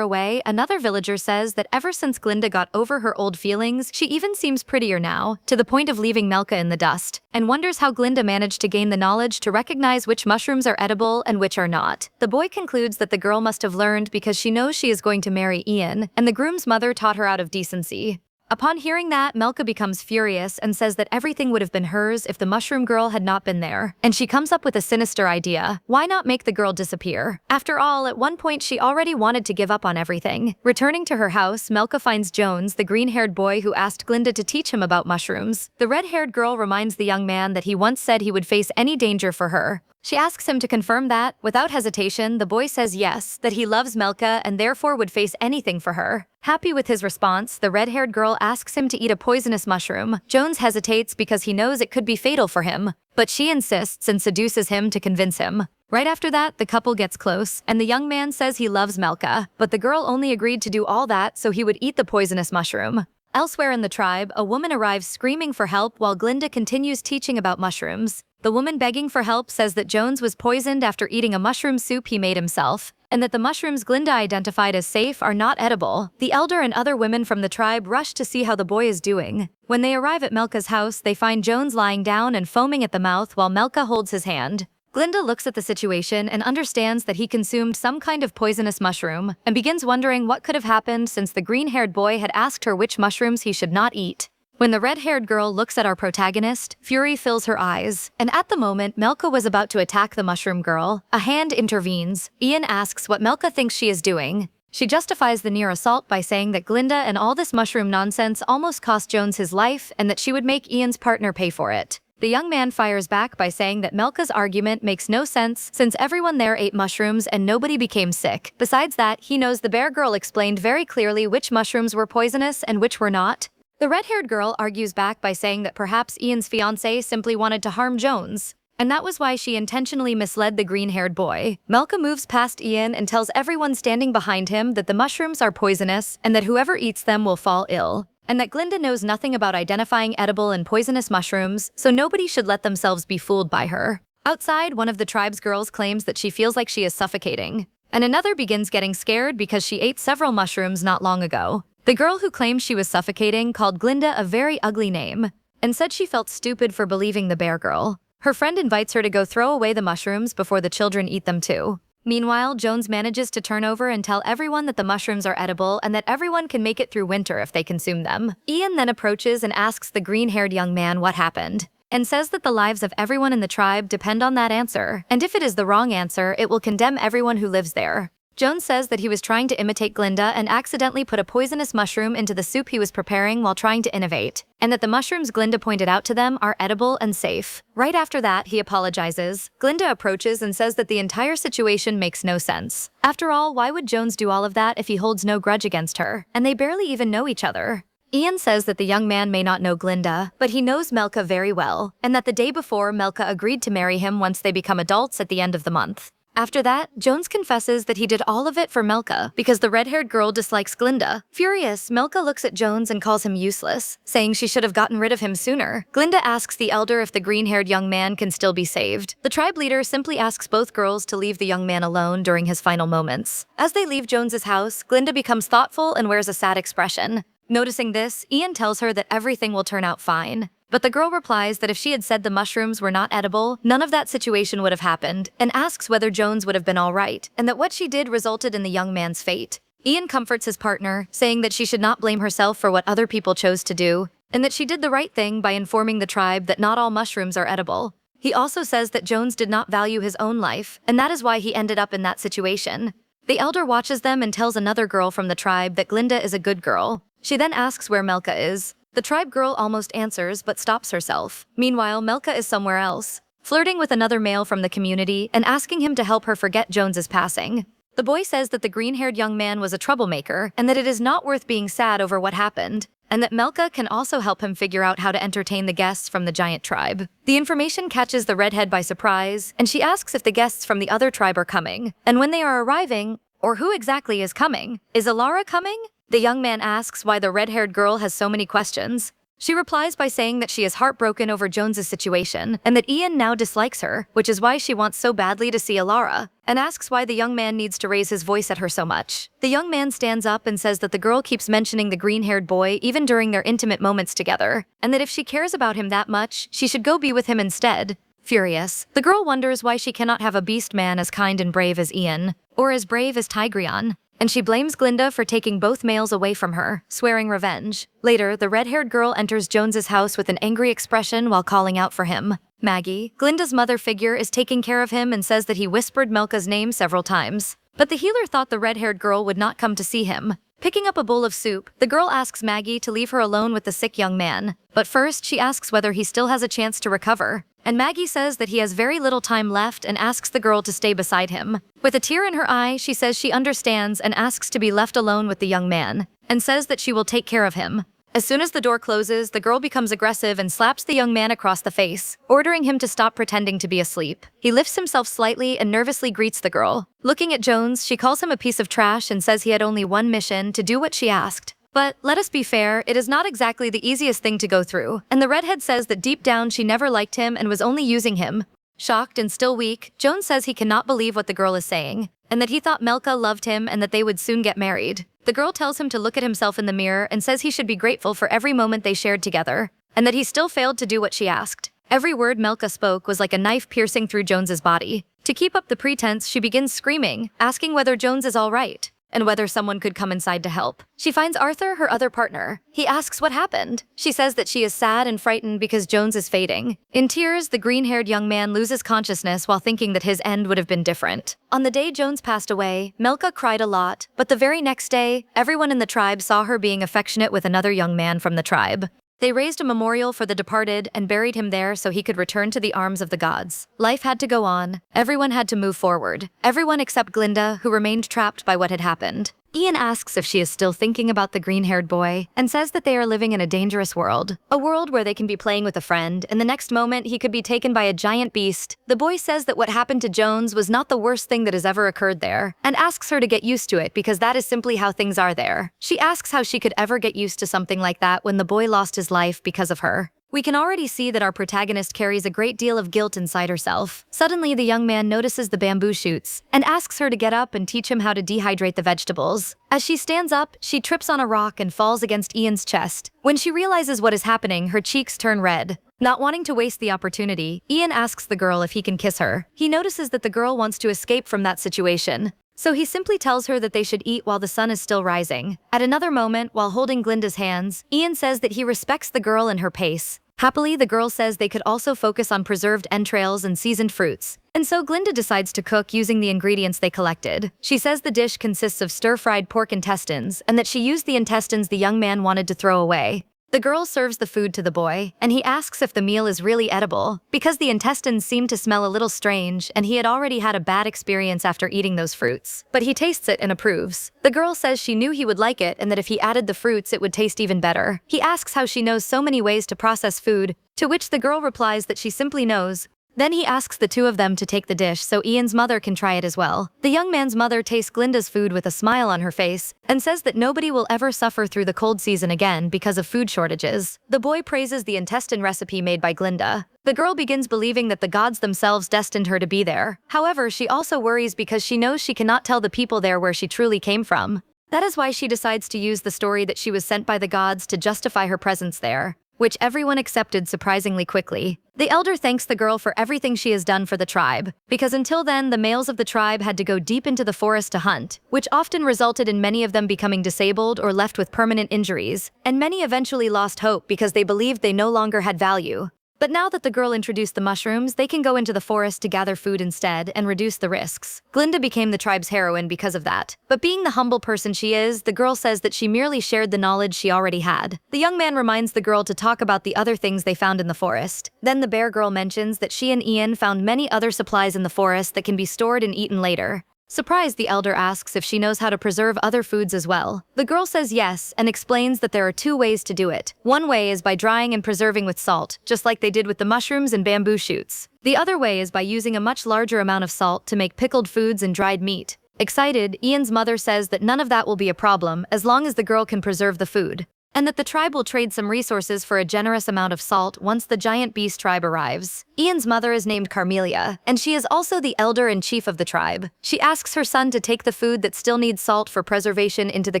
away, another villager says that ever since Glenda got over her old feelings, she even seems prettier now, to the point of leaving Melka in the dust, and wonders how Glenda managed to gain the knowledge to recognize which mushrooms are edible and which are not. The boy concludes that the girl must have learned because she knows she is going to marry Ian, and the groom's mother taught her out of decency. Upon hearing that, Melka becomes furious and says that everything would have been hers if the mushroom girl had not been there. And she comes up with a sinister idea. Why not make the girl disappear? After all, at one point she already wanted to give up on everything. Returning to her house, Melka finds Jones, the green-haired boy who asked Glenda to teach him about mushrooms. The red-haired girl reminds the young man that he once said he would face any danger for her. She asks him to confirm that. Without hesitation, the boy says yes, that he loves Melka and therefore would face anything for her. Happy with his response, the red-haired girl asks him to eat a poisonous mushroom. Jones hesitates because he knows it could be fatal for him, but she insists and seduces him to convince him. Right after that, the couple gets close, and the young man says he loves Melka, but the girl only agreed to do all that so he would eat the poisonous mushroom. Elsewhere in the tribe, a woman arrives screaming for help while Glenda continues teaching about mushrooms. The woman begging for help says that Jones was poisoned after eating a mushroom soup he made himself, and that the mushrooms Glenda identified as safe are not edible. The elder and other women from the tribe rush to see how the boy is doing. When they arrive at Melka's house, they find Jones lying down and foaming at the mouth while Melka holds his hand. Glenda looks at the situation and understands that he consumed some kind of poisonous mushroom, and begins wondering what could have happened since the green-haired boy had asked her which mushrooms he should not eat. When the red-haired girl looks at our protagonist, fury fills her eyes, and at the moment Melka was about to attack the mushroom girl, a hand intervenes. Ian asks what Melka thinks she is doing. She justifies the near assault by saying that Glenda and all this mushroom nonsense almost cost Jones his life and that she would make Ian's partner pay for it. The young man fires back by saying that Melka's argument makes no sense since everyone there ate mushrooms and nobody became sick. Besides that, he knows the bear girl explained very clearly which mushrooms were poisonous and which were not. The red-haired girl argues back by saying that perhaps Ian's fiancé simply wanted to harm Jones, and that was why she intentionally misled the green-haired boy. Melka moves past Ian and tells everyone standing behind him that the mushrooms are poisonous and that whoever eats them will fall ill, and that Glenda knows nothing about identifying edible and poisonous mushrooms, so nobody should let themselves be fooled by her. Outside, one of the tribe's girls claims that she feels like she is suffocating, and another begins getting scared because she ate several mushrooms not long ago. The girl who claimed she was suffocating called Glenda a very ugly name, and said she felt stupid for believing the bear girl. Her friend invites her to go throw away the mushrooms before the children eat them too. Meanwhile, Jones manages to turn over and tell everyone that the mushrooms are edible and that everyone can make it through winter if they consume them. Ian then approaches and asks the green-haired young man what happened. and says that the lives of everyone in the tribe depend on that answer, and if it is the wrong answer, it will condemn everyone who lives there. Jones says that he was trying to imitate Glenda and accidentally put a poisonous mushroom into the soup he was preparing while trying to innovate, and that the mushrooms Glenda pointed out to them are edible and safe. Right after that, he apologizes. Glenda approaches and says that the entire situation makes no sense. After all, why would Jones do all of that if he holds no grudge against her? And they barely even know each other. Ian says that the young man may not know Glenda, but he knows Melka very well, and that the day before, Melka agreed to marry him once they become adults at the end of the month. After that, Jones confesses that he did all of it for Melka because the red-haired girl dislikes Glenda. Furious, Melka looks at Jones and calls him useless, saying she should have gotten rid of him sooner. Glenda asks the elder if the green-haired young man can still be saved. The tribe leader simply asks both girls to leave the young man alone during his final moments. As they leave Jones's house, Glenda becomes thoughtful and wears a sad expression. Noticing this, Ian tells her that everything will turn out fine. But the girl replies that if she had said the mushrooms were not edible, none of that situation would have happened, and asks whether Jones would have been all right, and that what she did resulted in the young man's fate. Ian comforts his partner, saying that she should not blame herself for what other people chose to do, and that she did the right thing by informing the tribe that not all mushrooms are edible. He also says that Jones did not value his own life, and that is why he ended up in that situation. The elder watches them and tells another girl from the tribe that Glenda is a good girl. She then asks where Melka is. The tribe girl almost answers but stops herself. Meanwhile, Melka is somewhere else, flirting with another male from the community and asking him to help her forget Jones's passing. The boy says that the green-haired young man was a troublemaker and that it is not worth being sad over what happened, and that Melka can also help him figure out how to entertain the guests from the giant tribe. The information catches the redhead by surprise, and she asks if the guests from the other tribe are coming, and when they are arriving, or who exactly is coming. Is Alara coming? The young man asks why the red-haired girl has so many questions. She replies by saying that she is heartbroken over Jones's situation and that Ian now dislikes her, which is why she wants so badly to see Alara, and asks why the young man needs to raise his voice at her so much. The young man stands up and says that the girl keeps mentioning the green-haired boy even during their intimate moments together, and that if she cares about him that much, she should go be with him instead. Furious, the girl wonders why she cannot have a beast man as kind and brave as Ian, or as brave as Tigreon, and she blames Glenda for taking both males away from her, swearing revenge. Later, the red-haired girl enters Jones's house with an angry expression while calling out for him. Maggie, Glenda's mother figure, is taking care of him and says that he whispered Melka's name several times. But the healer thought the red-haired girl would not come to see him. Picking up a bowl of soup, the girl asks Maggie to leave her alone with the sick young man. But first, she asks whether he still has a chance to recover. And Maggie says that he has very little time left and asks the girl to stay beside him. With a tear in her eye, she says she understands and asks to be left alone with the young man, and says that she will take care of him. As soon as the door closes, the girl becomes aggressive and slaps the young man across the face, ordering him to stop pretending to be asleep. He lifts himself slightly and nervously greets the girl. Looking at Jones, she calls him a piece of trash and says he had only one mission: to do what she asked. But, let us be fair, it is not exactly the easiest thing to go through, and the redhead says that deep down she never liked him and was only using him. Shocked and still weak, Jones says he cannot believe what the girl is saying, and that he thought Melka loved him and that they would soon get married. The girl tells him to look at himself in the mirror and says he should be grateful for every moment they shared together, and that he still failed to do what she asked. Every word Melka spoke was like a knife piercing through Jones's body. To keep up the pretense, she begins screaming, asking whether Jones is all right, and whether someone could come inside to help. She finds Arthur, her other partner. He asks what happened. She says that she is sad and frightened because Jones is fading. In tears, the green-haired young man loses consciousness while thinking that his end would have been different. On the day Jones passed away, Melka cried a lot, but the very next day, everyone in the tribe saw her being affectionate with another young man from the tribe. They raised a memorial for the departed and buried him there so he could return to the arms of the gods. Life had to go on. Everyone had to move forward. Everyone except Glenda, who remained trapped by what had happened. Ian asks if she is still thinking about the green-haired boy, and says that they are living in a dangerous world. A world where they can be playing with a friend, and the next moment he could be taken by a giant beast. The boy says that what happened to Jones was not the worst thing that has ever occurred there, and asks her to get used to it because that is simply how things are there. She asks how she could ever get used to something like that when the boy lost his life because of her. We can already see that our protagonist carries a great deal of guilt inside herself. Suddenly, the young man notices the bamboo shoots and asks her to get up and teach him how to dehydrate the vegetables. As she stands up, she trips on a rock and falls against Ian's chest. When she realizes what is happening, her cheeks turn red. Not wanting to waste the opportunity, Ian asks the girl if he can kiss her. He notices that the girl wants to escape from that situation, so he simply tells her that they should eat while the sun is still rising. At another moment, while holding Glenda's hands, Ian says that he respects the girl and her pace, Happily, the girl says they could also focus on preserved entrails and seasoned fruits. And so Glinda decides to cook using the ingredients they collected. She says the dish consists of stir-fried pork intestines and that she used the intestines the young man wanted to throw away. The girl serves the food to the boy, and he asks if the meal is really edible, because the intestines seem to smell a little strange and he had already had a bad experience after eating those fruits. But he tastes it and approves. The girl says she knew he would like it and that if he added the fruits it would taste even better. He asks how she knows so many ways to process food, to which the girl replies that she simply knows. Then he asks the two of them to take the dish so Ian's mother can try it as well. The young man's mother tastes Glinda's food with a smile on her face and says that nobody will ever suffer through the cold season again because of food shortages. The boy praises the intestine recipe made by Glinda. The girl begins believing that the gods themselves destined her to be there. However, she also worries because she knows she cannot tell the people there where she truly came from. That is why she decides to use the story that she was sent by the gods to justify her presence there, which everyone accepted surprisingly quickly. The elder thanks the girl for everything she has done for the tribe, because until then the males of the tribe had to go deep into the forest to hunt, which often resulted in many of them becoming disabled or left with permanent injuries, and many eventually lost hope because they believed they no longer had value. But now that the girl introduced the mushrooms, they can go into the forest to gather food instead and reduce the risks. Glinda became the tribe's heroine because of that. But being the humble person she is, the girl says that she merely shared the knowledge she already had. The young man reminds the girl to talk about the other things they found in the forest. Then the bear girl mentions that she and Ian found many other supplies in the forest that can be stored and eaten later. Surprised, the elder asks if she knows how to preserve other foods as well. The girl says yes and explains that there are two ways to do it. One way is by drying and preserving with salt, just like they did with the mushrooms and bamboo shoots. The other way is by using a much larger amount of salt to make pickled foods and dried meat. Excited, Ian's mother says that none of that will be a problem as long as the girl can preserve the food, and that the tribe will trade some resources for a generous amount of salt once the giant beast tribe arrives. Ian's mother is named Carmelia, and she is also the elder and chief of the tribe. She asks her son to take the food that still needs salt for preservation into the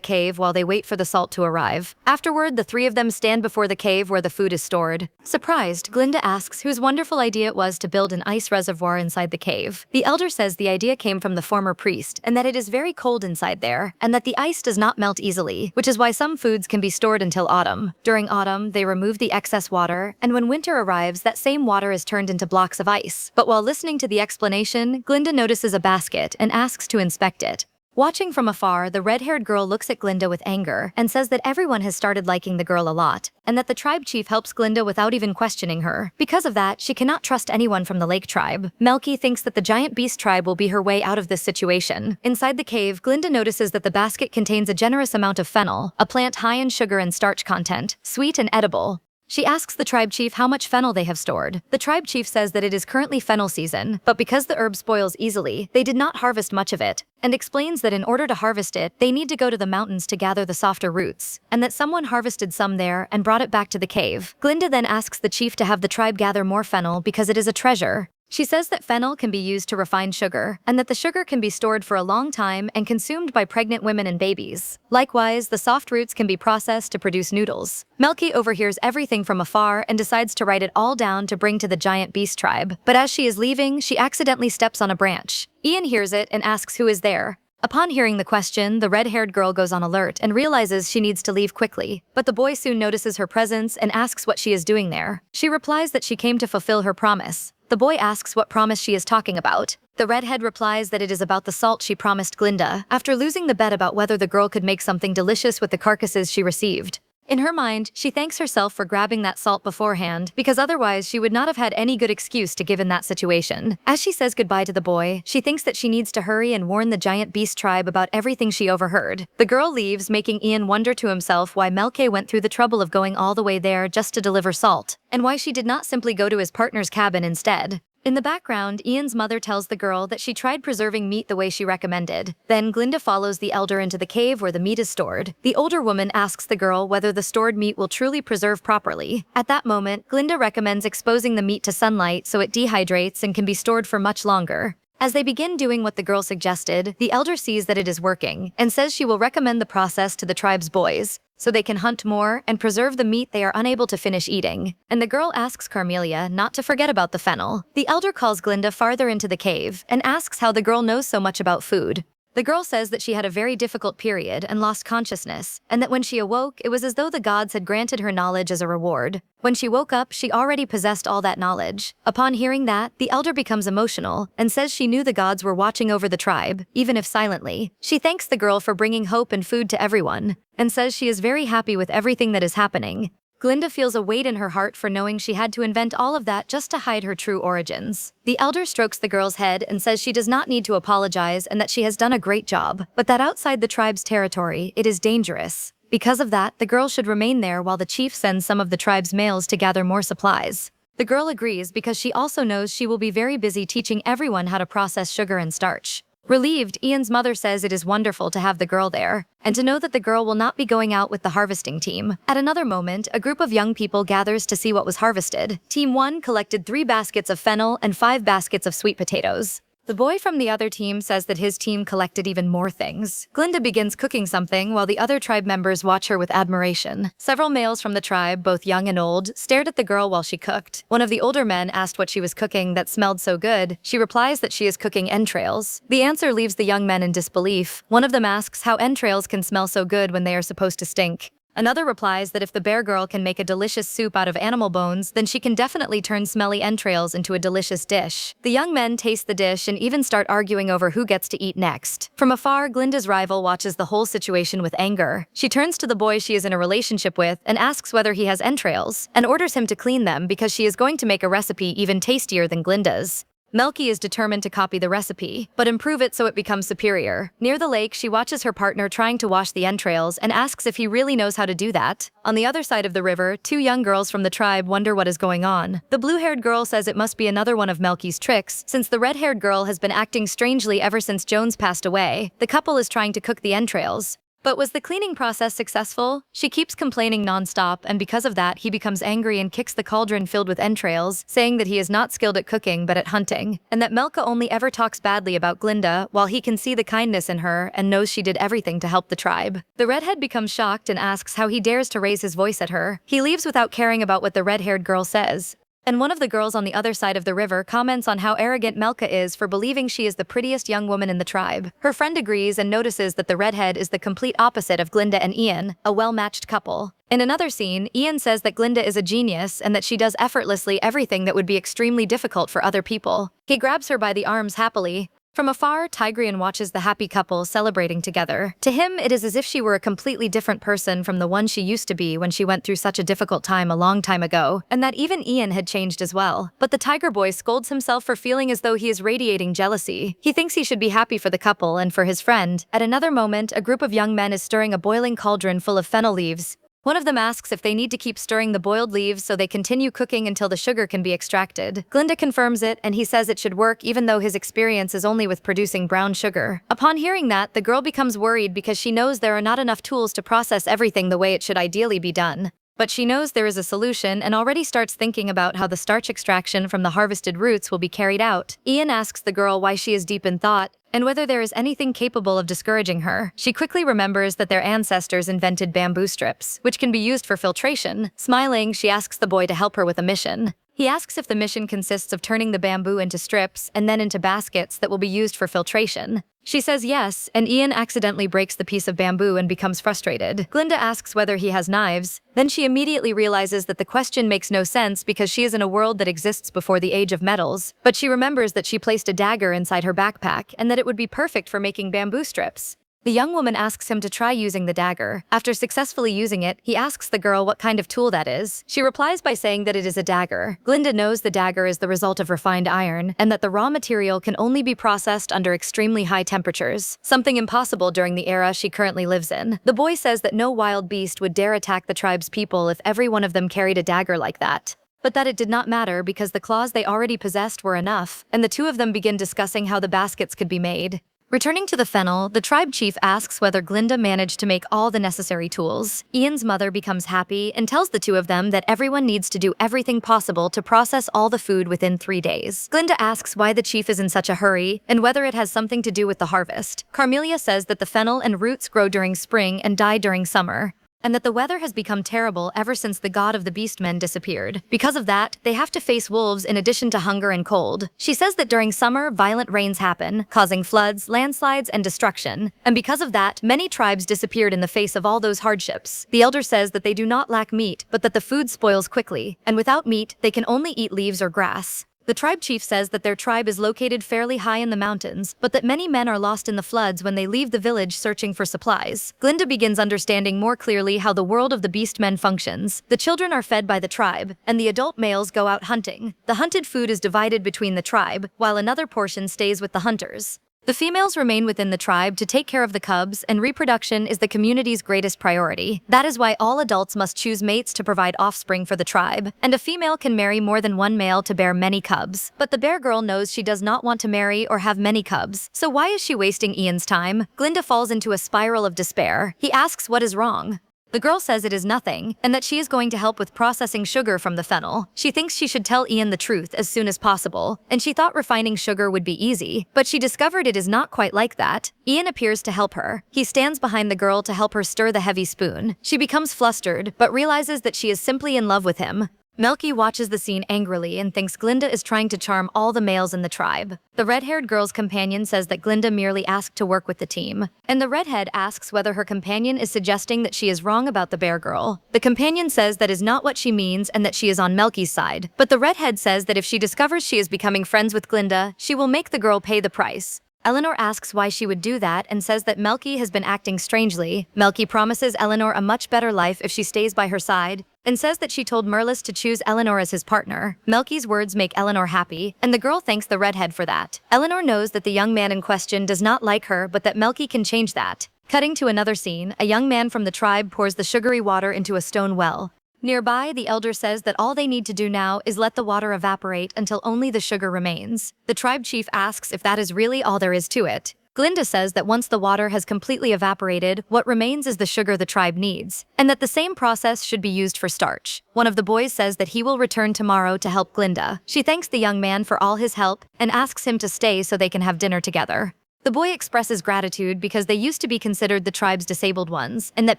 cave while they wait for the salt to arrive. Afterward, the three of them stand before the cave where the food is stored. Surprised, Glinda asks whose wonderful idea it was to build an ice reservoir inside the cave. The elder says the idea came from the former priest, and that it is very cold inside there, and that the ice does not melt easily, which is why some foods can be stored until autumn. During autumn, they remove the excess water, and when winter arrives, that same water is turned into blocks of ice. But while listening to the explanation, Glinda notices a basket and asks to inspect it. Watching from afar, the red-haired girl looks at Glinda with anger and says that everyone has started liking the girl a lot, and that the tribe chief helps Glinda without even questioning her. Because of that, she cannot trust anyone from the lake tribe. Melky thinks that the giant beast tribe will be her way out of this situation. Inside the cave, Glinda notices that the basket contains a generous amount of fennel, a plant high in sugar and starch content, sweet and edible. She asks the tribe chief how much fennel they have stored. The tribe chief says that it is currently fennel season, but because the herb spoils easily, they did not harvest much of it, and explains that in order to harvest it, they need to go to the mountains to gather the softer roots, and that someone harvested some there and brought it back to the cave. Glinda then asks the chief to have the tribe gather more fennel because it is a treasure. She says that fennel can be used to refine sugar, and that the sugar can be stored for a long time and consumed by pregnant women and babies. Likewise, the soft roots can be processed to produce noodles. Melky overhears everything from afar and decides to write it all down to bring to the giant beast tribe. But as she is leaving, she accidentally steps on a branch. Ian hears it and asks who is there. Upon hearing the question, the red-haired girl goes on alert and realizes she needs to leave quickly. But the boy soon notices her presence and asks what she is doing there. She replies that she came to fulfill her promise. The boy asks what promise she is talking about. The redhead replies that it is about the salt she promised Glinda, after losing the bet about whether the girl could make something delicious with the carcasses she received. In her mind, she thanks herself for grabbing that salt beforehand, because otherwise she would not have had any good excuse to give in that situation. As she says goodbye to the boy, she thinks that she needs to hurry and warn the giant beast tribe about everything she overheard. The girl leaves, making Ian wonder to himself why Melky went through the trouble of going all the way there just to deliver salt, and why she did not simply go to his partner's cabin instead. In the background, Ian's mother tells the girl that she tried preserving meat the way she recommended. Then Glinda follows the elder into the cave where the meat is stored. The older woman asks the girl whether the stored meat will truly preserve properly. At that moment, Glinda recommends exposing the meat to sunlight so it dehydrates and can be stored for much longer. As they begin doing what the girl suggested, the elder sees that it is working and says she will recommend the process to the tribe's boys, so they can hunt more and preserve the meat they are unable to finish eating. And the girl asks Carmelia not to forget about the fennel. The elder calls Glinda farther into the cave and asks how the girl knows so much about food. The girl says that she had a very difficult period and lost consciousness, and that when she awoke, it was as though the gods had granted her knowledge as a reward. When she woke up, she already possessed all that knowledge. Upon hearing that, the elder becomes emotional and says she knew the gods were watching over the tribe, even if silently. She thanks the girl for bringing hope and food to everyone, and says she is very happy with everything that is happening. Glenda feels a weight in her heart for knowing she had to invent all of that just to hide her true origins. The elder strokes the girl's head and says she does not need to apologize and that she has done a great job, but that outside the tribe's territory, it is dangerous. Because of that, the girl should remain there while the chief sends some of the tribe's males to gather more supplies. The girl agrees because she also knows she will be very busy teaching everyone how to process sugar and starch. Relieved, Ian's mother says it is wonderful to have the girl there, and to know that the girl will not be going out with the harvesting team. At another moment, a group of young people gathers to see what was harvested. Team 1 collected 3 baskets of fennel and 5 baskets of sweet potatoes. The boy from the other team says that his team collected even more things. Glenda begins cooking something while the other tribe members watch her with admiration. Several males from the tribe, both young and old, stared at the girl while she cooked. One of the older men asked what she was cooking that smelled so good. She replies that she is cooking entrails. The answer leaves the young men in disbelief. One of them asks how entrails can smell so good when they are supposed to stink. Another replies that if the bear girl can make a delicious soup out of animal bones, then she can definitely turn smelly entrails into a delicious dish. The young men taste the dish and even start arguing over who gets to eat next. From afar, Glinda's rival watches the whole situation with anger. She turns to the boy she is in a relationship with and asks whether he has entrails, and orders him to clean them because she is going to make a recipe even tastier than Glinda's. Melky is determined to copy the recipe, but improve it so it becomes superior. Near the lake, she watches her partner trying to wash the entrails and asks if he really knows how to do that. On the other side of the river, 2 young girls from the tribe wonder what is going on. The blue-haired girl says it must be another one of Melky's tricks, since the red-haired girl has been acting strangely ever since Jones passed away. The couple is trying to cook the entrails. But was the cleaning process successful? She keeps complaining non-stop, and because of that, he becomes angry and kicks the cauldron filled with entrails, saying that he is not skilled at cooking but at hunting, and that Melka only ever talks badly about Glinda, while he can see the kindness in her and knows she did everything to help the tribe. The redhead becomes shocked and asks how he dares to raise his voice at her. He leaves without caring about what the red-haired girl says. And one of the girls on the other side of the river comments on how arrogant Melka is for believing she is the prettiest young woman in the tribe. Her friend agrees and notices that the redhead is the complete opposite of Glinda and Ian, a well-matched couple. In another scene, Ian says that Glinda is a genius and that she does effortlessly everything that would be extremely difficult for other people. He grabs her by the arms happily. From afar, Tigrian watches the happy couple celebrating together. To him, it is as if she were a completely different person from the one she used to be when she went through such a difficult time a long time ago, and that even Ian had changed as well. But the tiger boy scolds himself for feeling as though he is radiating jealousy. He thinks he should be happy for the couple and for his friend. At another moment, a group of young men is stirring a boiling cauldron full of fennel leaves. One of them asks if they need to keep stirring the boiled leaves so they continue cooking until the sugar can be extracted. Glinda confirms it, and he says it should work even though his experience is only with producing brown sugar. Upon hearing that, the girl becomes worried because she knows there are not enough tools to process everything the way it should ideally be done. But she knows there is a solution and already starts thinking about how the starch extraction from the harvested roots will be carried out. Ian asks the girl why she is deep in thought, and whether there is anything capable of discouraging her. She quickly remembers that their ancestors invented bamboo strips, which can be used for filtration. Smiling, she asks the boy to help her with a mission. He asks if the mission consists of turning the bamboo into strips and then into baskets that will be used for filtration. She says yes, and Ian accidentally breaks the piece of bamboo and becomes frustrated. Glinda asks whether he has knives. Then she immediately realizes that the question makes no sense because she is in a world that exists before the age of metals. But she remembers that she placed a dagger inside her backpack and that it would be perfect for making bamboo strips. The young woman asks him to try using the dagger. After successfully using it, he asks the girl what kind of tool that is. She replies by saying that it is a dagger. Glinda knows the dagger is the result of refined iron, and that the raw material can only be processed under extremely high temperatures, something impossible during the era she currently lives in. The boy says that no wild beast would dare attack the tribe's people if every one of them carried a dagger like that. But that it did not matter because the claws they already possessed were enough, and the two of them begin discussing how the baskets could be made. Returning to the fennel, the tribe chief asks whether Glinda managed to make all the necessary tools. Ian's mother becomes happy and tells the two of them that everyone needs to do everything possible to process all the food within 3 days. Glinda asks why the chief is in such a hurry and whether it has something to do with the harvest. Carmelia says that the fennel and roots grow during spring and die during summer. and that the weather has become terrible ever since the god of the beastmen disappeared. Because of that, they have to face wolves in addition to hunger and cold. She says that during summer, violent rains happen, causing floods, landslides, and destruction. And because of that, many tribes disappeared in the face of all those hardships. The elder says that they do not lack meat, but that the food spoils quickly, and without meat, they can only eat leaves or grass. The tribe chief says that their tribe is located fairly high in the mountains, but that many men are lost in the floods when they leave the village searching for supplies. Glenda begins understanding more clearly how the world of the beastmen functions. The children are fed by the tribe, and the adult males go out hunting. The hunted food is divided between the tribe, while another portion stays with the hunters. The females remain within the tribe to take care of the cubs, and reproduction is the community's greatest priority. That is why all adults must choose mates to provide offspring for the tribe, and a female can marry more than one male to bear many cubs. But the bear girl knows she does not want to marry or have many cubs, so why is she wasting Ian's time? Glenda falls into a spiral of despair. He asks what is wrong. The girl says it is nothing, and that she is going to help with processing sugar from the fennel. She thinks she should tell Ian the truth as soon as possible, and she thought refining sugar would be easy, but she discovered it is not quite like that. Ian appears to help her. He stands behind the girl to help her stir the heavy spoon. She becomes flustered, but realizes that she is simply in love with him. Melky watches the scene angrily and thinks Glenda is trying to charm all the males in the tribe. The red-haired girl's companion says that Glenda merely asked to work with the team, and the redhead asks whether her companion is suggesting that she is wrong about the bear girl. The companion says that is not what she means and that she is on Melky's side, but the redhead says that if she discovers she is becoming friends with Glenda, she will make the girl pay the price. Eleanor asks why she would do that and says that Melky has been acting strangely. Melky promises Eleanor a much better life if she stays by her side, and says that she told Merlis to choose Eleanor as his partner. Melky's words make Eleanor happy, and the girl thanks the redhead for that. Eleanor knows that the young man in question does not like her, but that Melky can change that. Cutting to another scene, a young man from the tribe pours the sugary water into a stone well. Nearby, the elder says that all they need to do now is let the water evaporate until only the sugar remains. The tribe chief asks if that is really all there is to it. Glenda says that once the water has completely evaporated, what remains is the sugar the tribe needs, and that the same process should be used for starch. One of the boys says that he will return tomorrow to help Glenda. She thanks the young man for all his help and asks him to stay so they can have dinner together. The boy expresses gratitude because they used to be considered the tribe's disabled ones, and that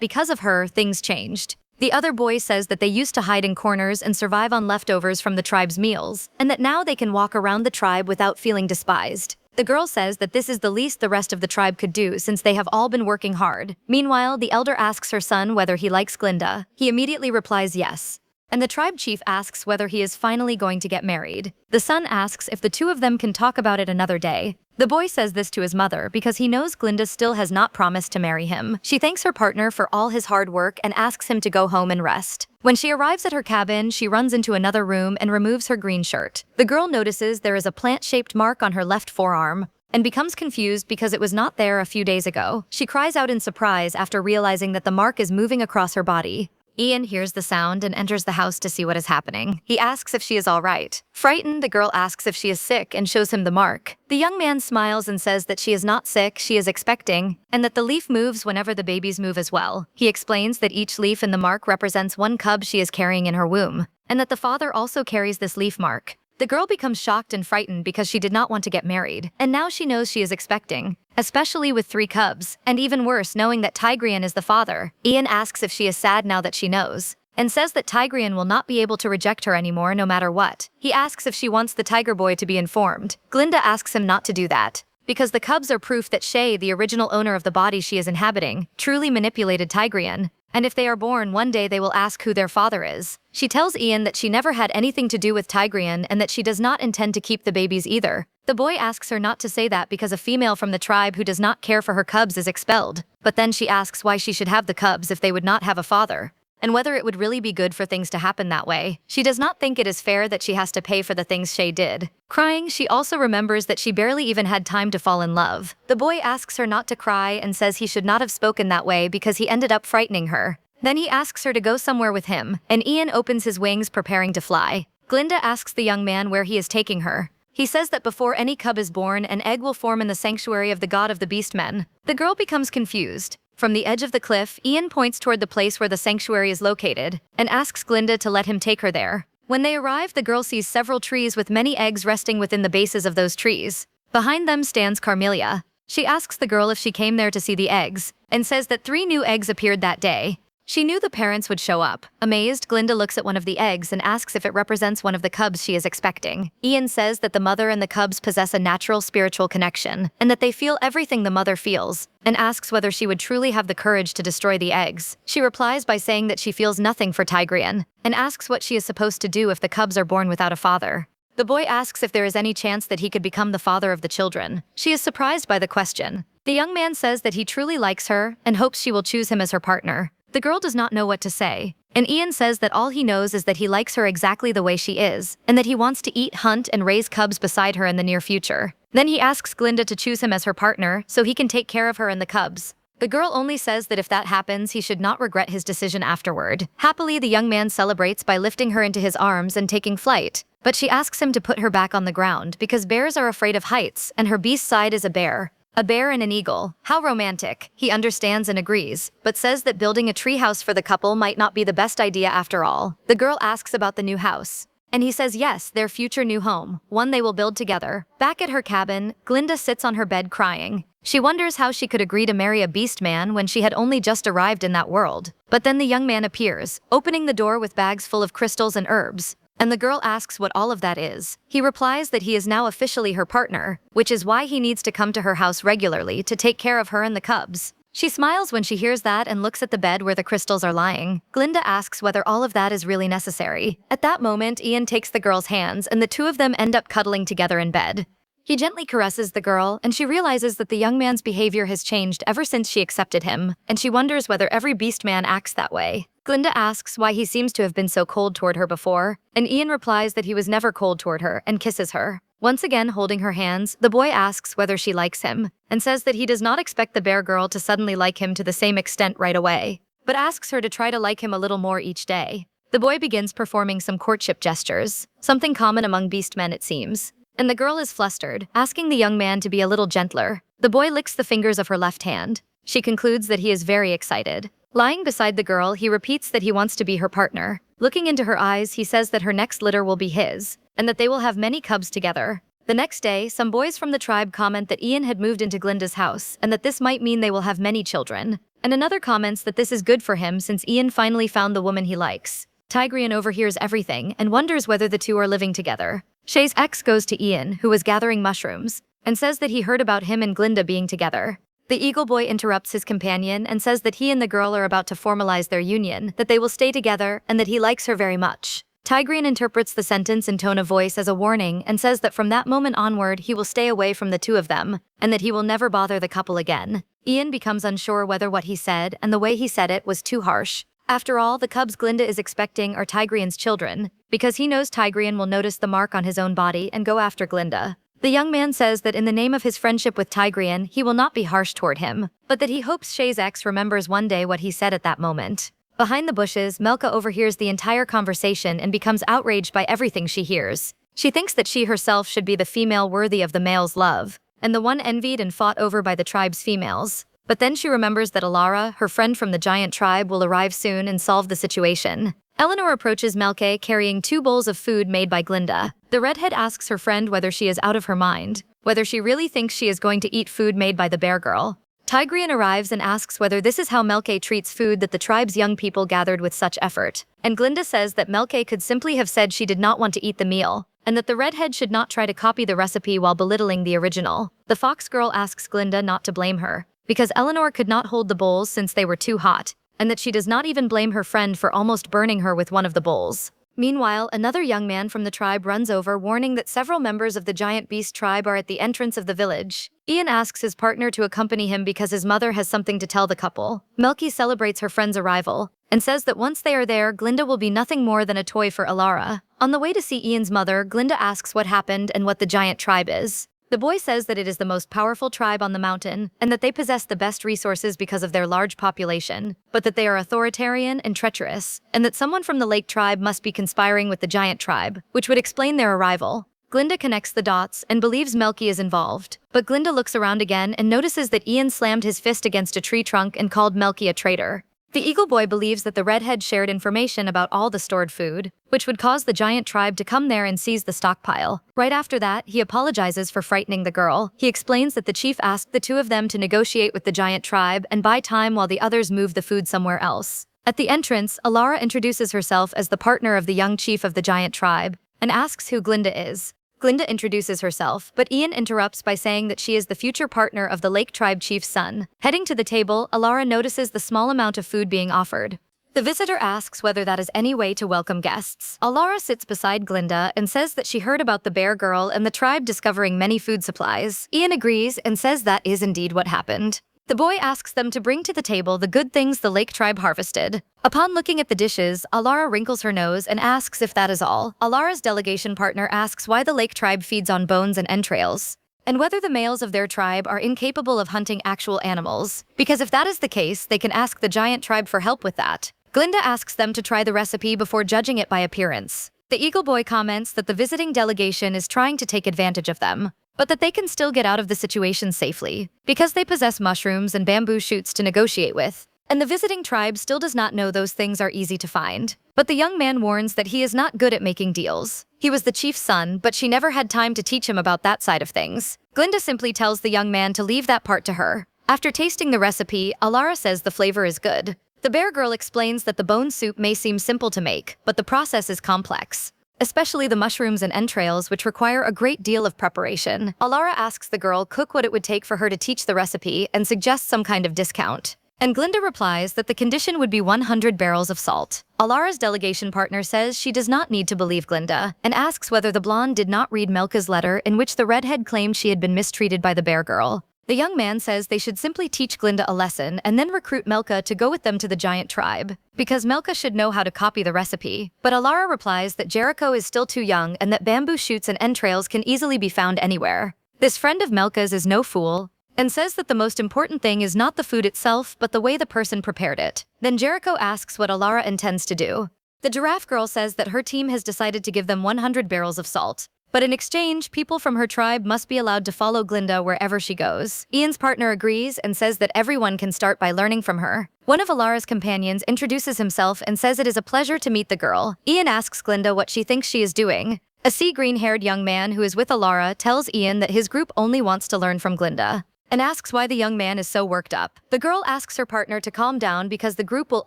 because of her, things changed. The other boy says that they used to hide in corners and survive on leftovers from the tribe's meals, and that now they can walk around the tribe without feeling despised. The girl says that this is the least the rest of the tribe could do since they have all been working hard. Meanwhile, the elder asks her son whether he likes Glenda. He immediately replies yes. And the tribe chief asks whether he is finally going to get married. The son asks if the two of them can talk about it another day. The boy says this to his mother because he knows Glenda still has not promised to marry him. She thanks her partner for all his hard work and asks him to go home and rest. When she arrives at her cabin, she runs into another room and removes her green shirt. The girl notices there is a plant-shaped mark on her left forearm and becomes confused because it was not there a few days ago. She cries out in surprise after realizing that the mark is moving across her body. Ian hears the sound and enters the house to see what is happening. He asks if she is all right. Frightened, the girl asks if she is sick and shows him the mark. The young man smiles and says that she is not sick, she is expecting, and that the leaf moves whenever the babies move as well. He explains that each leaf in the mark represents one cub she is carrying in her womb, and that the father also carries this leaf mark. The girl becomes shocked and frightened because she did not want to get married, and now she knows she is expecting, especially with 3 cubs, and even worse knowing that Tigrian is the father. Ian asks if she is sad now that she knows, and says that Tigrian will not be able to reject her anymore no matter what. He asks if she wants the tiger boy to be informed. Glenda asks him not to do that, because the cubs are proof that Shay, the original owner of the body she is inhabiting, truly manipulated Tigrian. And if they are born one day they will ask who their father is. She tells Ian that she never had anything to do with Tigrian and that she does not intend to keep the babies either. The boy asks her not to say that because a female from the tribe who does not care for her cubs is expelled. But then she asks why she should have the cubs if they would not have a father, and whether it would really be good for things to happen that way. She does not think it is fair that she has to pay for the things Shay did. Crying, she also remembers that she barely even had time to fall in love. The boy asks her not to cry and says he should not have spoken that way because he ended up frightening her. Then he asks her to go somewhere with him, and Ian opens his wings preparing to fly. Glenda asks the young man where he is taking her. He says that before any cub is born, an egg will form in the sanctuary of the god of the beastmen. The girl becomes confused. From the edge of the cliff, Ian points toward the place where the sanctuary is located, and asks Glenda to let him take her there. When they arrive, the girl sees several trees with many eggs resting within the bases of those trees. Behind them stands Carmelia. She asks the girl if she came there to see the eggs, and says that 3 new eggs appeared that day. She knew the parents would show up. Amazed, Glenda looks at one of the eggs and asks if it represents one of the cubs she is expecting. Ian says that the mother and the cubs possess a natural spiritual connection, and that they feel everything the mother feels, and asks whether she would truly have the courage to destroy the eggs. She replies by saying that she feels nothing for Tigrian, and asks what she is supposed to do if the cubs are born without a father. The boy asks if there is any chance that he could become the father of the children. She is surprised by the question. The young man says that he truly likes her and hopes she will choose him as her partner. The girl does not know what to say, and Ian says that all he knows is that he likes her exactly the way she is, and that he wants to eat, hunt, and raise cubs beside her in the near future. Then he asks Glenda to choose him as her partner so he can take care of her and the cubs. The girl only says that if that happens, he should not regret his decision afterward. Happily, the young man celebrates by lifting her into his arms and taking flight, but she asks him to put her back on the ground because bears are afraid of heights, and her beast side is a bear. A bear and an eagle. How romantic. He understands and agrees, but says that building a treehouse for the couple might not be the best idea after all. The girl asks about the new house, and he says yes, their future new home, one they will build together. Back at her cabin, Glenda sits on her bed crying. She wonders how she could agree to marry a beast man when she had only just arrived in that world. But then the young man appears, opening the door with bags full of crystals and herbs. And the girl asks what all of that is. He replies that he is now officially her partner, which is why he needs to come to her house regularly to take care of her and the cubs. She smiles when she hears that and looks at the bed where the crystals are lying. Glenda asks whether all of that is really necessary. At that moment, Ian takes the girl's hands and the two of them end up cuddling together in bed. He gently caresses the girl, and she realizes that the young man's behavior has changed ever since she accepted him, and she wonders whether every beast man acts that way. Glenda asks why he seems to have been so cold toward her before, and Ian replies that he was never cold toward her and kisses her. Once again holding her hands, the boy asks whether she likes him, and says that he does not expect the bear girl to suddenly like him to the same extent right away, but asks her to try to like him a little more each day. The boy begins performing some courtship gestures, something common among beast men it seems. And the girl is flustered, asking the young man to be a little gentler. The boy licks the fingers of her left hand. She concludes that he is very excited. Lying beside the girl, he repeats that he wants to be her partner. Looking into her eyes, he says that her next litter will be his, and that they will have many cubs together. The next day, some boys from the tribe comment that Ian had moved into Glenda's house, and that this might mean they will have many children. And another comments that this is good for him since Ian finally found the woman he likes. Tigrian overhears everything and wonders whether the two are living together. Shay's ex goes to Ian, who was gathering mushrooms, and says that he heard about him and Glenda being together. The eagle boy interrupts his companion and says that he and the girl are about to formalize their union, that they will stay together, and that he likes her very much. Tigrian interprets the sentence and tone of voice as a warning and says that from that moment onward he will stay away from the two of them, and that he will never bother the couple again. Ian becomes unsure whether what he said and the way he said it was too harsh. After all, the cubs Glenda is expecting are Tigrian's children, because he knows Tigrian will notice the mark on his own body and go after Glenda. The young man says that in the name of his friendship with Tigrian, he will not be harsh toward him, but that he hopes Shay's ex remembers one day what he said at that moment. Behind the bushes, Melka overhears the entire conversation and becomes outraged by everything she hears. She thinks that she herself should be the female worthy of the male's love, and the one envied and fought over by the tribe's females. But then she remembers that Alara, her friend from the giant tribe, will arrive soon and solve the situation. Eleanor approaches Melke carrying 2 bowls of food made by Glenda. The redhead asks her friend whether she is out of her mind, whether she really thinks she is going to eat food made by the bear girl. Tigrian arrives and asks whether this is how Melke treats food that the tribe's young people gathered with such effort. And Glenda says that Melke could simply have said she did not want to eat the meal, and that the redhead should not try to copy the recipe while belittling the original. The fox girl asks Glenda not to blame her, because Eleanor could not hold the bowls since they were too hot, and that she does not even blame her friend for almost burning her with one of the bowls. Meanwhile, another young man from the tribe runs over, warning that several members of the giant beast tribe are at the entrance of the village. Ian asks his partner to accompany him because his mother has something to tell the couple. Melky celebrates her friend's arrival, and says that once they are there, Glenda will be nothing more than a toy for Alara. On the way to see Ian's mother, Glenda asks what happened and what the giant tribe is. The boy says that it is the most powerful tribe on the mountain, and that they possess the best resources because of their large population, but that they are authoritarian and treacherous, and that someone from the lake tribe must be conspiring with the giant tribe, which would explain their arrival. Glenda connects the dots and believes Melky is involved, but Glenda looks around again and notices that Ian slammed his fist against a tree trunk and called Melky a traitor. The eagle boy believes that the redhead shared information about all the stored food, which would cause the giant tribe to come there and seize the stockpile. Right after that, he apologizes for frightening the girl. He explains that the chief asked the two of them to negotiate with the giant tribe and buy time while the others moved the food somewhere else. At the entrance, Alara introduces herself as the partner of the young chief of the giant tribe and asks who Glenda is. Glenda introduces herself, but Ian interrupts by saying that she is the future partner of the Lake Tribe chief's son. Heading to the table, Alara notices the small amount of food being offered. The visitor asks whether that is any way to welcome guests. Alara sits beside Glenda and says that she heard about the bear girl and the tribe discovering many food supplies. Ian agrees and says that is indeed what happened. The boy asks them to bring to the table the good things the Lake Tribe harvested. Upon looking at the dishes, Alara wrinkles her nose and asks if that is all. Alara's delegation partner asks why the Lake Tribe feeds on bones and entrails, and whether the males of their tribe are incapable of hunting actual animals, because if that is the case, they can ask the giant tribe for help with that. Glenda asks them to try the recipe before judging it by appearance. The Eagle Boy comments that the visiting delegation is trying to take advantage of them, but that they can still get out of the situation safely, because they possess mushrooms and bamboo shoots to negotiate with. And the visiting tribe still does not know those things are easy to find. But the young man warns that he is not good at making deals. He was the chief's son, but she never had time to teach him about that side of things. Glenda simply tells the young man to leave that part to her. After tasting the recipe, Alara says the flavor is good. The bear girl explains that the bone soup may seem simple to make, but the process is complex, especially the mushrooms and entrails, which require a great deal of preparation. Alara asks the girl cook what it would take for her to teach the recipe and suggests some kind of discount. And Glenda replies that the condition would be 100 barrels of salt. Alara's delegation partner says she does not need to believe Glenda and asks whether the blonde did not read Melka's letter in which the redhead claimed she had been mistreated by the bear girl. The young man says they should simply teach Glenda a lesson and then recruit Melka to go with them to the giant tribe, because Melka should know how to copy the recipe. But Alara replies that Jericho is still too young and that bamboo shoots and entrails can easily be found anywhere. This friend of Melka's is no fool and says that the most important thing is not the food itself but the way the person prepared it. Then Jericho asks what Alara intends to do. The giraffe girl says that her team has decided to give them 100 barrels of salt, but in exchange, people from her tribe must be allowed to follow Glenda wherever she goes. Ian's partner agrees and says that everyone can start by learning from her. One of Alara's companions introduces himself and says it is a pleasure to meet the girl. Ian asks Glenda what she thinks she is doing. A sea-green-haired young man who is with Alara tells Ian that his group only wants to learn from Glenda and asks why the young man is so worked up. The girl asks her partner to calm down because the group will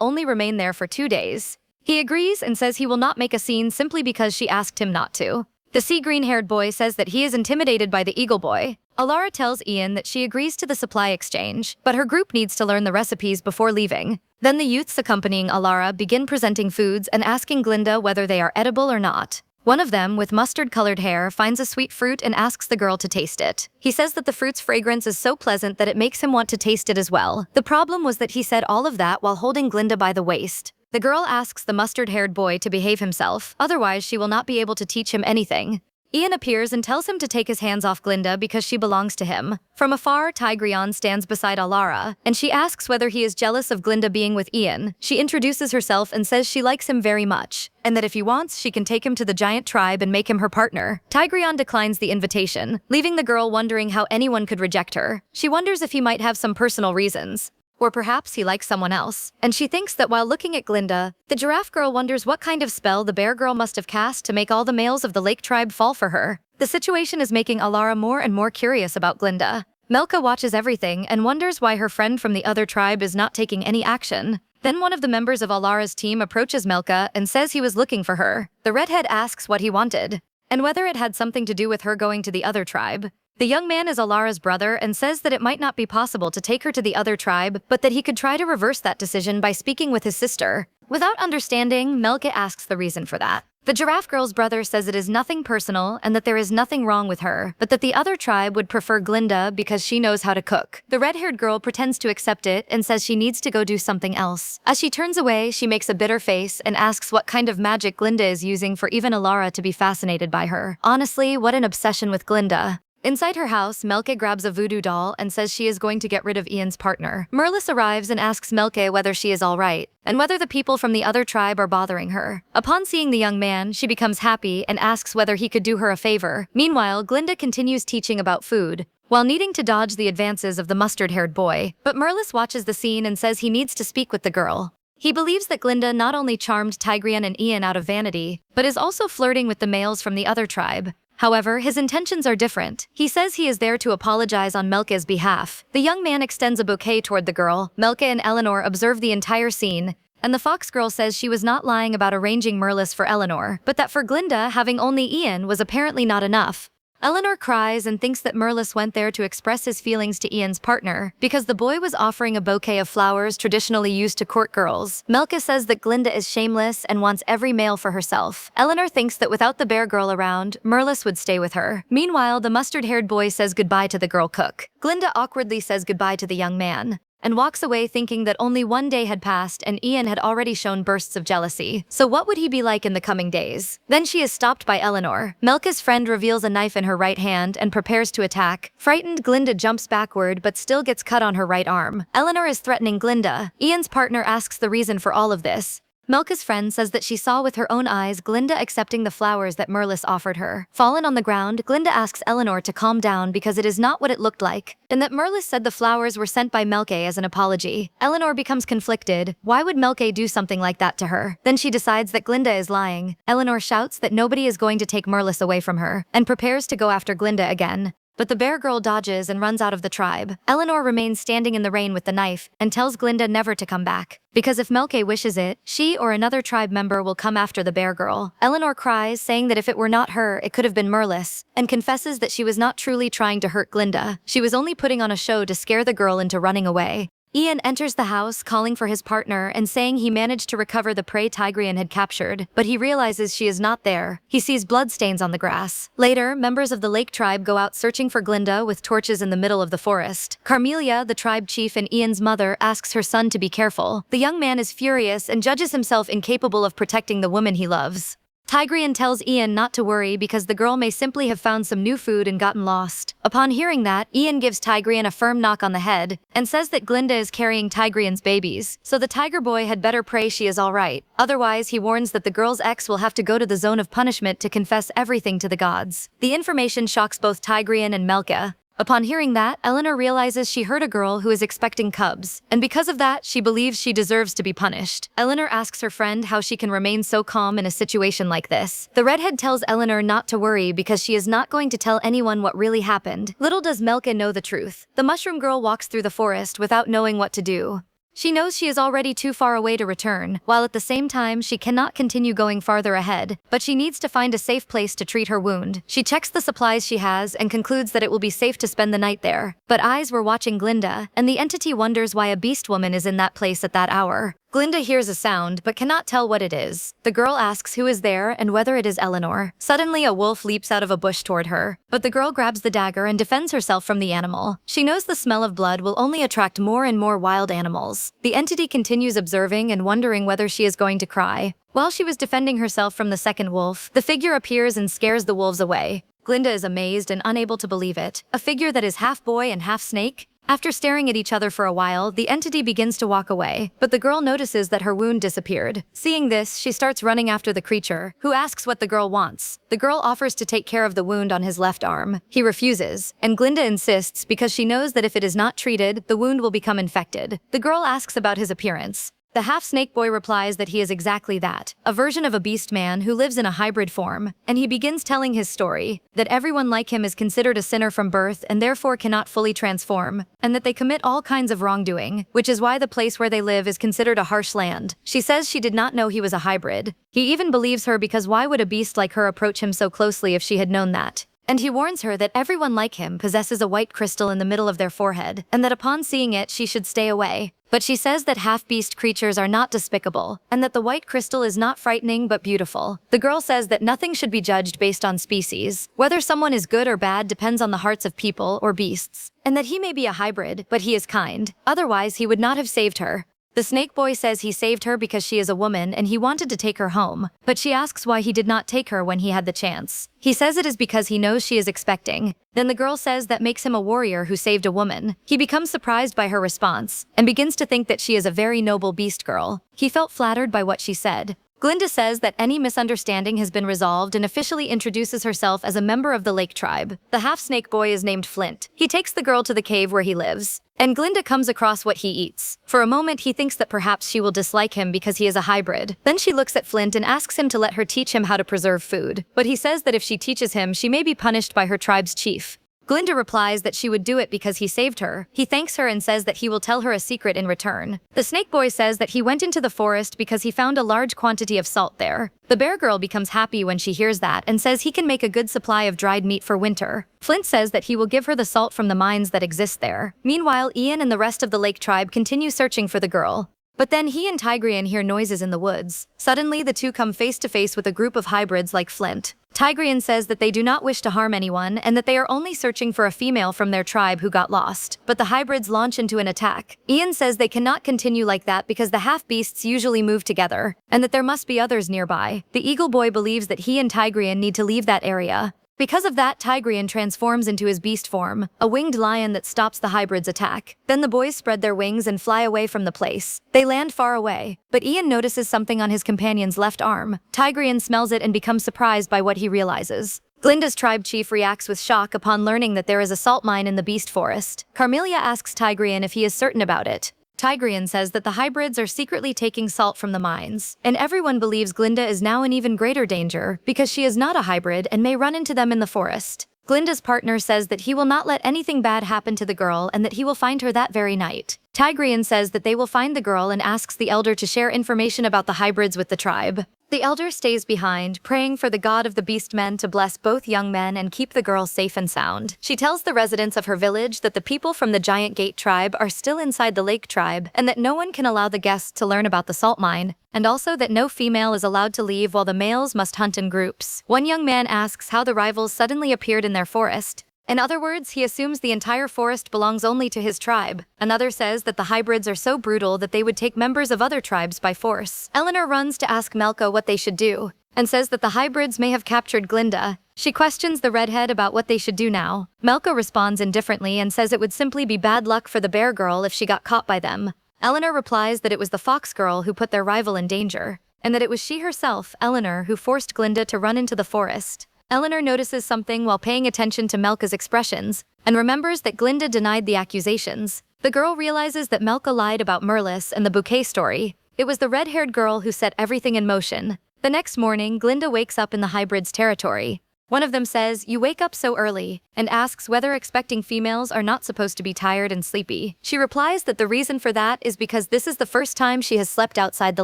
only remain there for 2 days. He agrees and says he will not make a scene simply because she asked him not to. The sea-green-haired boy says that he is intimidated by the Eagle Boy. Alara tells Ian that she agrees to the supply exchange, but her group needs to learn the recipes before leaving. Then the youths accompanying Alara begin presenting foods and asking Glenda whether they are edible or not. One of them, with mustard-colored hair, finds a sweet fruit and asks the girl to taste it. He says that the fruit's fragrance is so pleasant that it makes him want to taste it as well. The problem was that he said all of that while holding Glenda by the waist. The girl asks the mustard-haired boy to behave himself, otherwise she will not be able to teach him anything. Ian appears and tells him to take his hands off Glenda because she belongs to him. From afar, Tigreon stands beside Alara, and she asks whether he is jealous of Glenda being with Ian. She introduces herself and says she likes him very much, and that if he wants, she can take him to the giant tribe and make him her partner. Tigreon declines the invitation, leaving the girl wondering how anyone could reject her. She wonders if he might have some personal reasons, or perhaps he likes someone else. And she thinks that while looking at Glenda, the giraffe girl wonders what kind of spell the bear girl must have cast to make all the males of the lake tribe fall for her. The situation is making Alara more and more curious about Glenda. Melka watches everything and wonders why her friend from the other tribe is not taking any action. Then one of the members of Alara's team approaches Melka and says he was looking for her. The redhead asks what he wanted, and whether it had something to do with her going to the other tribe. The young man is Alara's brother and says that it might not be possible to take her to the other tribe, but that he could try to reverse that decision by speaking with his sister. Without understanding, Melka asks the reason for that. The giraffe girl's brother says it is nothing personal and that there is nothing wrong with her, but that the other tribe would prefer Glenda because she knows how to cook. The red-haired girl pretends to accept it and says she needs to go do something else. As she turns away, she makes a bitter face and asks what kind of magic Glenda is using for even Alara to be fascinated by her. Honestly, what an obsession with Glenda. Inside her house, Melka grabs a voodoo doll and says she is going to get rid of Ian's partner. Merlis arrives and asks Melka whether she is all right, and whether the people from the other tribe are bothering her. Upon seeing the young man, she becomes happy and asks whether he could do her a favor. Meanwhile, Glenda continues teaching about food, while needing to dodge the advances of the mustard-haired boy. But Merlis watches the scene and says he needs to speak with the girl. He believes that Glenda not only charmed Tigreon and Ian out of vanity, but is also flirting with the males from the other tribe. However, his intentions are different. He says he is there to apologize on Melka's behalf. The young man extends a bouquet toward the girl. Melka and Eleanor observe the entire scene and the fox girl says she was not lying about arranging Merlis for Eleanor, but that for Glenda, having only Ian was apparently not enough. Eleanor cries and thinks that Merlis went there to express his feelings to Ian's partner because the boy was offering a bouquet of flowers traditionally used to court girls. Melka says that Glenda is shameless and wants every male for herself. Eleanor thinks that without the bear girl around, Merlis would stay with her. Meanwhile, the mustard-haired boy says goodbye to the girl cook. Glenda awkwardly says goodbye to the young man and walks away thinking that only one day had passed and Ian had already shown bursts of jealousy. So what would he be like in the coming days? Then she is stopped by Eleanor. Melka's friend reveals a knife in her right hand and prepares to attack. Frightened, Glenda jumps backward but still gets cut on her right arm. Eleanor is threatening Glenda. Ian's partner asks the reason for all of this. Melka's friend says that she saw with her own eyes Glenda accepting the flowers that Merlis offered her. Fallen on the ground, Glenda asks Eleanor to calm down because it is not what it looked like, and that Merlis said the flowers were sent by Melka as an apology. Eleanor becomes conflicted. Why would Melka do something like that to her? Then she decides that Glenda is lying. Eleanor shouts that nobody is going to take Merlis away from her, and prepares to go after Glenda again. But the bear girl dodges and runs out of the tribe. Eleanor remains standing in the rain with the knife and tells Glenda never to come back, because if Melka wishes it, she or another tribe member will come after the bear girl. Eleanor cries, saying that if it were not her, it could have been Merlis, and confesses that she was not truly trying to hurt Glenda. She was only putting on a show to scare the girl into running away. Ian enters the house, calling for his partner and saying he managed to recover the prey Tigrian had captured, but he realizes she is not there. He sees bloodstains on the grass. Later, members of the Lake tribe go out searching for Glenda with torches in the middle of the forest. Carmelia, the tribe chief and Ian's mother, asks her son to be careful. The young man is furious and judges himself incapable of protecting the woman he loves. Tigrian tells Ian not to worry because the girl may simply have found some new food and gotten lost. Upon hearing that, Ian gives Tigrian a firm knock on the head and says that Glenda is carrying Tigrian's babies, so the tiger boy had better pray she is alright. Otherwise, he warns that the girl's ex will have to go to the zone of punishment to confess everything to the gods. The information shocks both Tigrian and Melka. Upon hearing that, Eleanor realizes she hurt a girl who is expecting cubs, and because of that, she believes she deserves to be punished. Eleanor asks her friend how she can remain so calm in a situation like this. The redhead tells Eleanor not to worry because she is not going to tell anyone what really happened. Little does Melka know the truth. The mushroom girl walks through the forest without knowing what to do. She knows she is already too far away to return, while at the same time she cannot continue going farther ahead, but she needs to find a safe place to treat her wound. She checks the supplies she has and concludes that it will be safe to spend the night there. But eyes were watching Glenda, and the entity wonders why a beast woman is in that place at that hour. Glenda hears a sound but cannot tell what it is. The girl asks who is there and whether it is Eleanor. Suddenly a wolf leaps out of a bush toward her, but the girl grabs the dagger and defends herself from the animal. She knows the smell of blood will only attract more and more wild animals. The entity continues observing and wondering whether she is going to cry. While she was defending herself from the second wolf, the figure appears and scares the wolves away. Glenda is amazed and unable to believe it. A figure that is half boy and half snake? After staring at each other for a while, the entity begins to walk away, but the girl notices that her wound disappeared. Seeing this, she starts running after the creature, who asks what the girl wants. The girl offers to take care of the wound on his left arm. He refuses, and Glenda insists because she knows that if it is not treated, the wound will become infected. The girl asks about his appearance. The half-snake boy replies that he is exactly that, a version of a beast man who lives in a hybrid form, and he begins telling his story, that everyone like him is considered a sinner from birth and therefore cannot fully transform, and that they commit all kinds of wrongdoing, which is why the place where they live is considered a harsh land. She says she did not know he was a hybrid. He even believes her because why would a beast like her approach him so closely if she had known that? And he warns her that everyone like him possesses a white crystal in the middle of their forehead, and that upon seeing it she should stay away. But she says that half-beast creatures are not despicable, and that the white crystal is not frightening but beautiful. The girl says that nothing should be judged based on species. Whether someone is good or bad depends on the hearts of people or beasts, and that he may be a hybrid, but he is kind. Otherwise, he would not have saved her. The snake boy says he saved her because she is a woman and he wanted to take her home, but she asks why he did not take her when he had the chance. He says it is because he knows she is expecting. Then the girl says that makes him a warrior who saved a woman. He becomes surprised by her response and begins to think that she is a very noble beast girl. He felt flattered by what she said. Glenda says that any misunderstanding has been resolved and officially introduces herself as a member of the Lake tribe. The half-snake boy is named Flint. He takes the girl to the cave where he lives, and Glenda comes across what he eats. For a moment, he thinks that perhaps she will dislike him because he is a hybrid. Then she looks at Flint and asks him to let her teach him how to preserve food. But he says that if she teaches him, she may be punished by her tribe's chief. Glinda replies that she would do it because he saved her. He thanks her and says that he will tell her a secret in return. The snake boy says that he went into the forest because he found a large quantity of salt there. The bear girl becomes happy when she hears that and says he can make a good supply of dried meat for winter. Flint says that he will give her the salt from the mines that exist there. Meanwhile, Ian and the rest of the lake tribe continue searching for the girl. But then he and Tigrean hear noises in the woods. Suddenly, the two come face to face with a group of hybrids like Flint. Tigrean says that they do not wish to harm anyone and that they are only searching for a female from their tribe who got lost. But the hybrids launch into an attack. Ian says they cannot continue like that because the half-beasts usually move together, and that there must be others nearby. The Eagle Boy believes that he and Tigrean need to leave that area. Because of that, Tigrean transforms into his beast form, a winged lion that stops the hybrids' attack. Then the boys spread their wings and fly away from the place. They land far away, but Ian notices something on his companion's left arm. Tigrean smells it and becomes surprised by what he realizes. Glinda's tribe chief reacts with shock upon learning that there is a salt mine in the beast forest. Carmelia asks Tigrean if he is certain about it. Tigrean says that the hybrids are secretly taking salt from the mines, and everyone believes Glinda is now in even greater danger because she is not a hybrid and may run into them in the forest. Glinda's partner says that he will not let anything bad happen to the girl and that he will find her that very night. Tigrean says that they will find the girl and asks the elder to share information about the hybrids with the tribe. The elder stays behind, praying for the god of the beast men to bless both young men and keep the girl safe and sound. She tells the residents of her village that the people from the Giant Gate tribe are still inside the Lake tribe and that no one can allow the guests to learn about the salt mine, and also that no female is allowed to leave while the males must hunt in groups. One young man asks how the rivals suddenly appeared in their forest. In other words, he assumes the entire forest belongs only to his tribe. Another says that the hybrids are so brutal that they would take members of other tribes by force. Eleanor runs to ask Melka what they should do, and says that the hybrids may have captured Glinda. She questions the redhead about what they should do now. Melka responds indifferently and says it would simply be bad luck for the bear girl if she got caught by them. Eleanor replies that it was the fox girl who put their rival in danger, and that it was she herself, Eleanor, who forced Glinda to run into the forest. Eleanor notices something while paying attention to Melka's expressions, and remembers that Glinda denied the accusations. The girl realizes that Melka lied about Merlis and the bouquet story. It was the red-haired girl who set everything in motion. The next morning, Glinda wakes up in the hybrids' territory. One of them says, "You wake up so early," and asks whether expecting females are not supposed to be tired and sleepy. She replies that the reason for that is because this is the first time she has slept outside the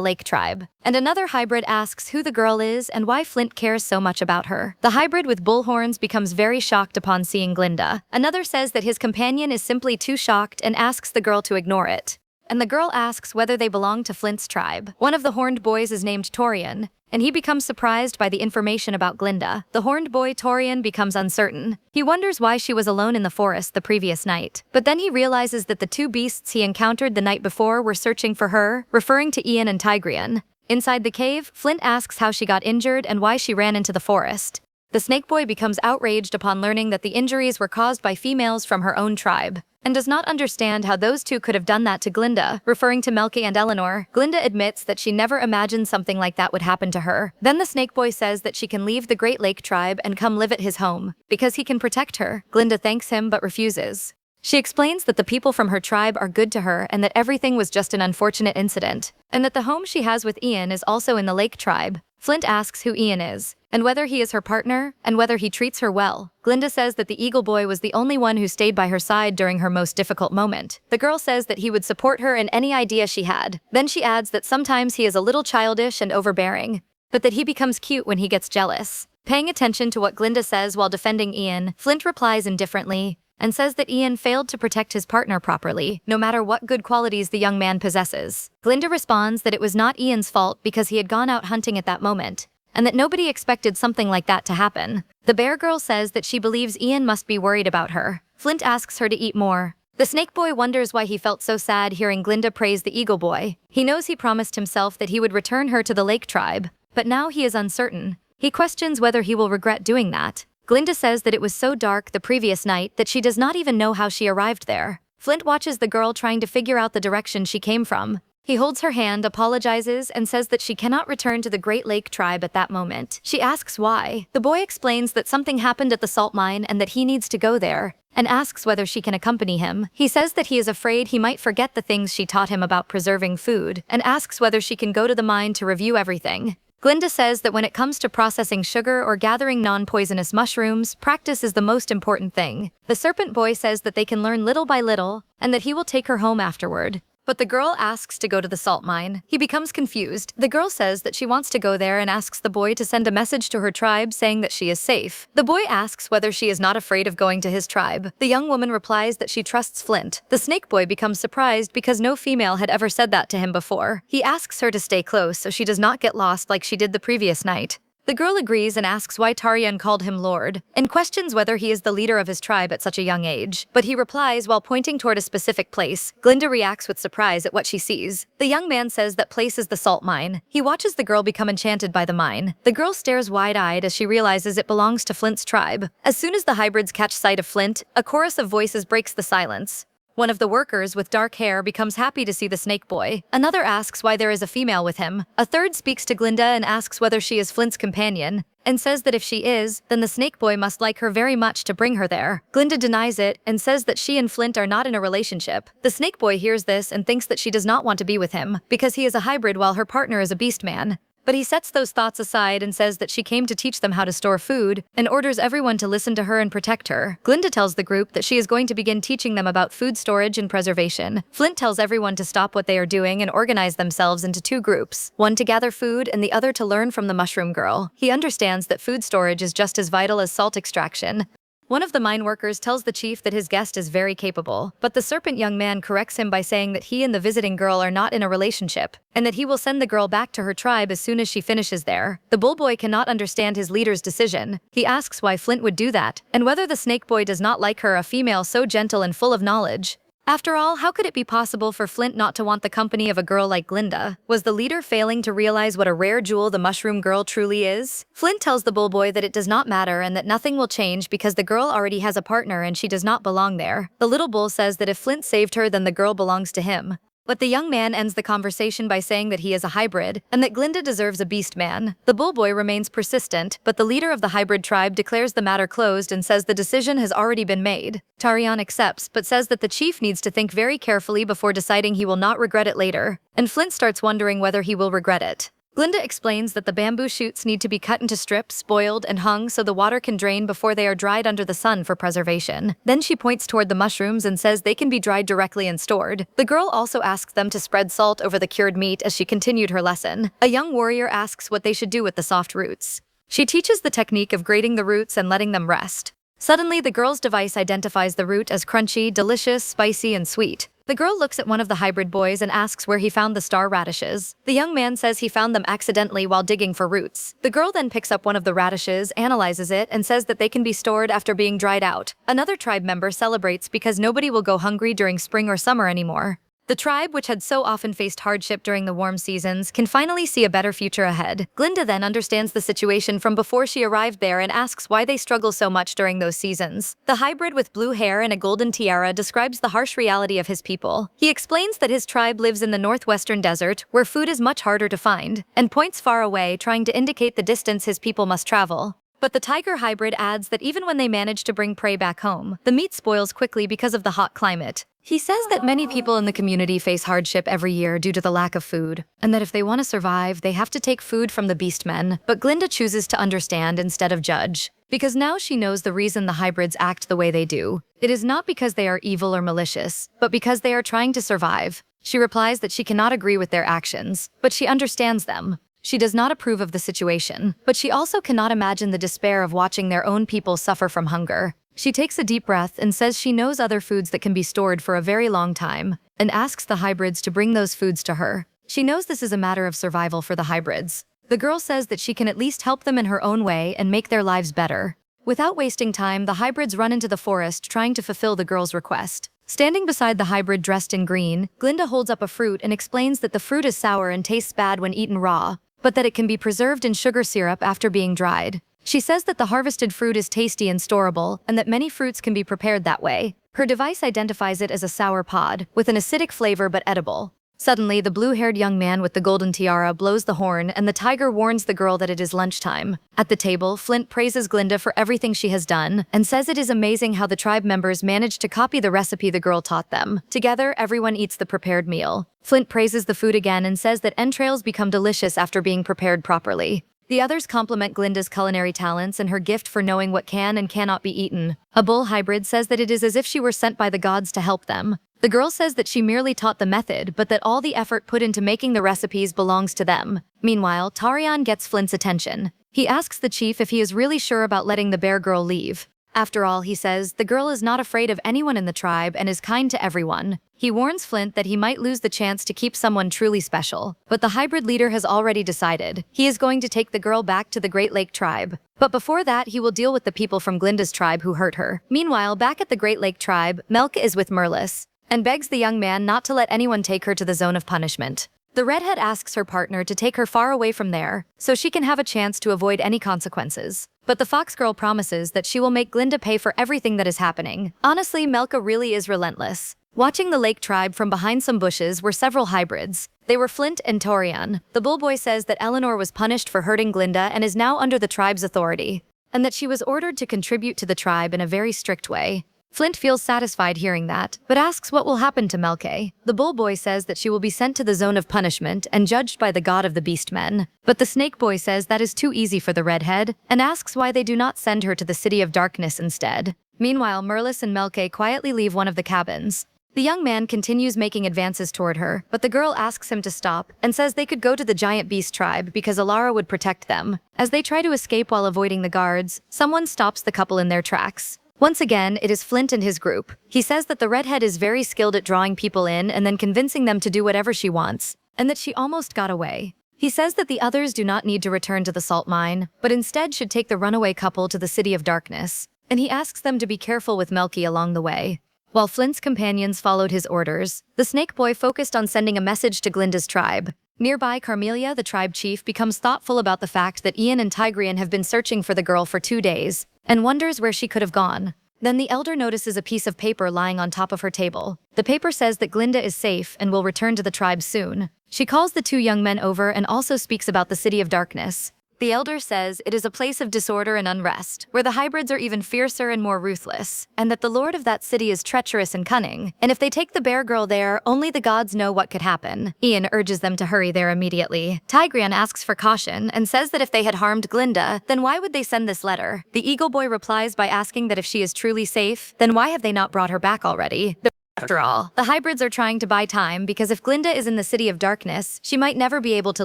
Lake tribe. And another hybrid asks who the girl is and why Flint cares so much about her. The hybrid with bullhorns becomes very shocked upon seeing Glinda. Another says that his companion is simply too shocked and asks the girl to ignore it. And the girl asks whether they belong to Flint's tribe. One of the horned boys is named Torian, and he becomes surprised by the information about Glinda. The horned boy Torian becomes uncertain. He wonders why she was alone in the forest the previous night. But then he realizes that the two beasts he encountered the night before were searching for her, referring to Ian and Tigrean. Inside the cave, Flint asks how she got injured and why she ran into the forest. The snake boy becomes outraged upon learning that the injuries were caused by females from her own tribe, and does not understand how those two could have done that to Glinda, referring to Melky and Eleanor. Glinda admits that she never imagined something like that would happen to her. Then the snake boy says that she can leave the Great Lake tribe and come live at his home, because he can protect her. Glinda thanks him but refuses. She explains that the people from her tribe are good to her and that everything was just an unfortunate incident, and that the home she has with Ian is also in the Lake tribe. Flint asks who Ian is, and whether he is her partner, and whether he treats her well. Glinda says that the Eagle Boy was the only one who stayed by her side during her most difficult moment. The girl says that he would support her in any idea she had. Then she adds that sometimes he is a little childish and overbearing, but that he becomes cute when he gets jealous. Paying attention to what Glinda says while defending Ian, Flint replies indifferently, and says that Ian failed to protect his partner properly, no matter what good qualities the young man possesses. Glinda responds that it was not Ian's fault because he had gone out hunting at that moment, and that nobody expected something like that to happen. The bear girl says that she believes Ian must be worried about her. Flint asks her to eat more. The snake boy wonders why he felt so sad hearing Glinda praise the Eagle Boy. He knows he promised himself that he would return her to the Lake tribe, but now he is uncertain. He questions whether he will regret doing that. Glinda says that it was so dark the previous night that she does not even know how she arrived there. Flint watches the girl trying to figure out the direction she came from. He holds her hand, apologizes, and says that she cannot return to the Great Lake tribe at that moment. She asks why. The boy explains that something happened at the salt mine and that he needs to go there, and asks whether she can accompany him. He says that he is afraid he might forget the things she taught him about preserving food, and asks whether she can go to the mine to review everything. Glenda says that when it comes to processing sugar or gathering non-poisonous mushrooms, practice is the most important thing. The serpent boy says that they can learn little by little, and that he will take her home afterward. But the girl asks to go to the salt mine. He becomes confused. The girl says that she wants to go there and asks the boy to send a message to her tribe saying that she is safe. The boy asks whether she is not afraid of going to his tribe. The young woman replies that she trusts Flint. The snake boy becomes surprised because no female had ever said that to him before. He asks her to stay close so she does not get lost like she did the previous night. The girl agrees and asks why Taryan called him Lord, and questions whether he is the leader of his tribe at such a young age. But he replies while pointing toward a specific place. Glenda reacts with surprise at what she sees. The young man says that place is the salt mine. He watches the girl become enchanted by the mine. The girl stares wide-eyed as she realizes it belongs to Flint's tribe. As soon as the hybrids catch sight of Flint, a chorus of voices breaks the silence. One of the workers with dark hair becomes happy to see the snake boy. Another asks why there is a female with him. A third speaks to Glenda and asks whether she is Flint's companion, and says that if she is, then the snake boy must like her very much to bring her there. Glenda denies it and says that she and Flint are not in a relationship. The snake boy hears this and thinks that she does not want to be with him, because he is a hybrid while her partner is a beast man. But he sets those thoughts aside and says that she came to teach them how to store food, and orders everyone to listen to her and protect her. Glenda tells the group that she is going to begin teaching them about food storage and preservation. Flint tells everyone to stop what they are doing and organize themselves into two groups, one to gather food and the other to learn from the mushroom girl. He understands that food storage is just as vital as salt extraction. One of the mine workers tells the chief that his guest is very capable, but the serpent young man corrects him by saying that he and the visiting girl are not in a relationship, and that he will send the girl back to her tribe as soon as she finishes there. The bull boy cannot understand his leader's decision. He asks why Flint would do that, and whether the snake boy does not like her, a female so gentle and full of knowledge. After all, how could it be possible for Flint not to want the company of a girl like Glenda? Was the leader failing to realize what a rare jewel the mushroom girl truly is? Flint tells the bullboy that it does not matter and that nothing will change because the girl already has a partner and she does not belong there. The little bull says that if Flint saved her, then the girl belongs to him. But the young man ends the conversation by saying that he is a hybrid, and that Glenda deserves a beast man. The bullboy remains persistent, but the leader of the hybrid tribe declares the matter closed and says the decision has already been made. Taryan accepts, but says that the chief needs to think very carefully before deciding he will not regret it later, and Flint starts wondering whether he will regret it. Glenda explains that the bamboo shoots need to be cut into strips, boiled, and hung so the water can drain before they are dried under the sun for preservation. Then she points toward the mushrooms and says they can be dried directly and stored. The girl also asks them to spread salt over the cured meat as she continued her lesson. A young warrior asks what they should do with the soft roots. She teaches the technique of grating the roots and letting them rest. Suddenly, the girl's device identifies the root as crunchy, delicious, spicy, and sweet. The girl looks at one of the hybrid boys and asks where he found the star radishes. The young man says he found them accidentally while digging for roots. The girl then picks up one of the radishes, analyzes it, and says that they can be stored after being dried out. Another tribe member celebrates because nobody will go hungry during spring or summer anymore. The tribe, which had so often faced hardship during the warm seasons, can finally see a better future ahead. Glenda then understands the situation from before she arrived there and asks why they struggle so much during those seasons. The hybrid with blue hair and a golden tiara describes the harsh reality of his people. He explains that his tribe lives in the northwestern desert, where food is much harder to find, and points far away, trying to indicate the distance his people must travel. But the tiger hybrid adds that even when they manage to bring prey back home, the meat spoils quickly because of the hot climate. He says that many people in the community face hardship every year due to the lack of food, and that if they want to survive, they have to take food from the beastmen. But Glenda chooses to understand instead of judge, because now she knows the reason the hybrids act the way they do. It is not because they are evil or malicious, but because they are trying to survive. She replies that she cannot agree with their actions, but she understands them. She does not approve of the situation, but she also cannot imagine the despair of watching their own people suffer from hunger. She takes a deep breath and says she knows other foods that can be stored for a very long time, and asks the hybrids to bring those foods to her. She knows this is a matter of survival for the hybrids. The girl says that she can at least help them in her own way and make their lives better. Without wasting time, the hybrids run into the forest trying to fulfill the girl's request. Standing beside the hybrid dressed in green, Glenda holds up a fruit and explains that the fruit is sour and tastes bad when eaten raw, but that it can be preserved in sugar syrup after being dried. She says that the harvested fruit is tasty and storable, and that many fruits can be prepared that way. Her device identifies it as a sour pod, with an acidic flavor but edible. Suddenly, the blue-haired young man with the golden tiara blows the horn and the tiger warns the girl that it is lunchtime. At the table, Flint praises Glenda for everything she has done and says it is amazing how the tribe members managed to copy the recipe the girl taught them. Together, everyone eats the prepared meal. Flint praises the food again and says that entrails become delicious after being prepared properly. The others compliment Glinda's culinary talents and her gift for knowing what can and cannot be eaten. A bull hybrid says that it is as if she were sent by the gods to help them. The girl says that she merely taught the method, but that all the effort put into making the recipes belongs to them. Meanwhile, Tarion gets Flint's attention. He asks the chief if he is really sure about letting the bear girl leave. After all, he says, the girl is not afraid of anyone in the tribe and is kind to everyone. He warns Flint that he might lose the chance to keep someone truly special. But the hybrid leader has already decided. He is going to take the girl back to the Great Lake tribe. But before that, he will deal with the people from Glinda's tribe who hurt her. Meanwhile, back at the Great Lake tribe, Melka is with Merlis and begs the young man not to let anyone take her to the zone of punishment. The redhead asks her partner to take her far away from there, so she can have a chance to avoid any consequences. But the fox girl promises that she will make Glinda pay for everything that is happening. Honestly, Melka really is relentless. Watching the lake tribe from behind some bushes were several hybrids. They were Flint and Torian. The bullboy says that Eleanor was punished for hurting Glinda and is now under the tribe's authority, and that she was ordered to contribute to the tribe in a very strict way. Flint feels satisfied hearing that, but asks what will happen to Melka. The bullboy says that she will be sent to the zone of punishment and judged by the god of the beastmen. But the snake boy says that is too easy for the redhead, and asks why they do not send her to the city of darkness instead. Meanwhile, Merlis and Melka quietly leave one of the cabins. The young man continues making advances toward her, but the girl asks him to stop and says they could go to the giant beast tribe because Alara would protect them. As they try to escape while avoiding the guards, someone stops the couple in their tracks. Once again, it is Flint and his group. He says that the redhead is very skilled at drawing people in and then convincing them to do whatever she wants, and that she almost got away. He says that the others do not need to return to the salt mine, but instead should take the runaway couple to the city of darkness, and he asks them to be careful with Melky along the way. While Flint's companions followed his orders, the snake boy focused on sending a message to Glinda's tribe. Nearby, Carmelia, the tribe chief, becomes thoughtful about the fact that Ian and Tigrian have been searching for the girl for 2 days, and wonders where she could have gone. Then the elder notices a piece of paper lying on top of her table. The paper says that Glinda is safe and will return to the tribe soon. She calls the 2 young men over and also speaks about the City of Darkness. The elder says it is a place of disorder and unrest, where the hybrids are even fiercer and more ruthless, and that the lord of that city is treacherous and cunning, and if they take the bear girl there, only the gods know what could happen. Ian urges them to hurry there immediately. Tigrian asks for caution and says that if they had harmed Glinda, then why would they send this letter? The eagle boy replies by asking that if she is truly safe, then why have they not brought her back already? After all, the hybrids are trying to buy time because if Glinda is in the City of Darkness, she might never be able to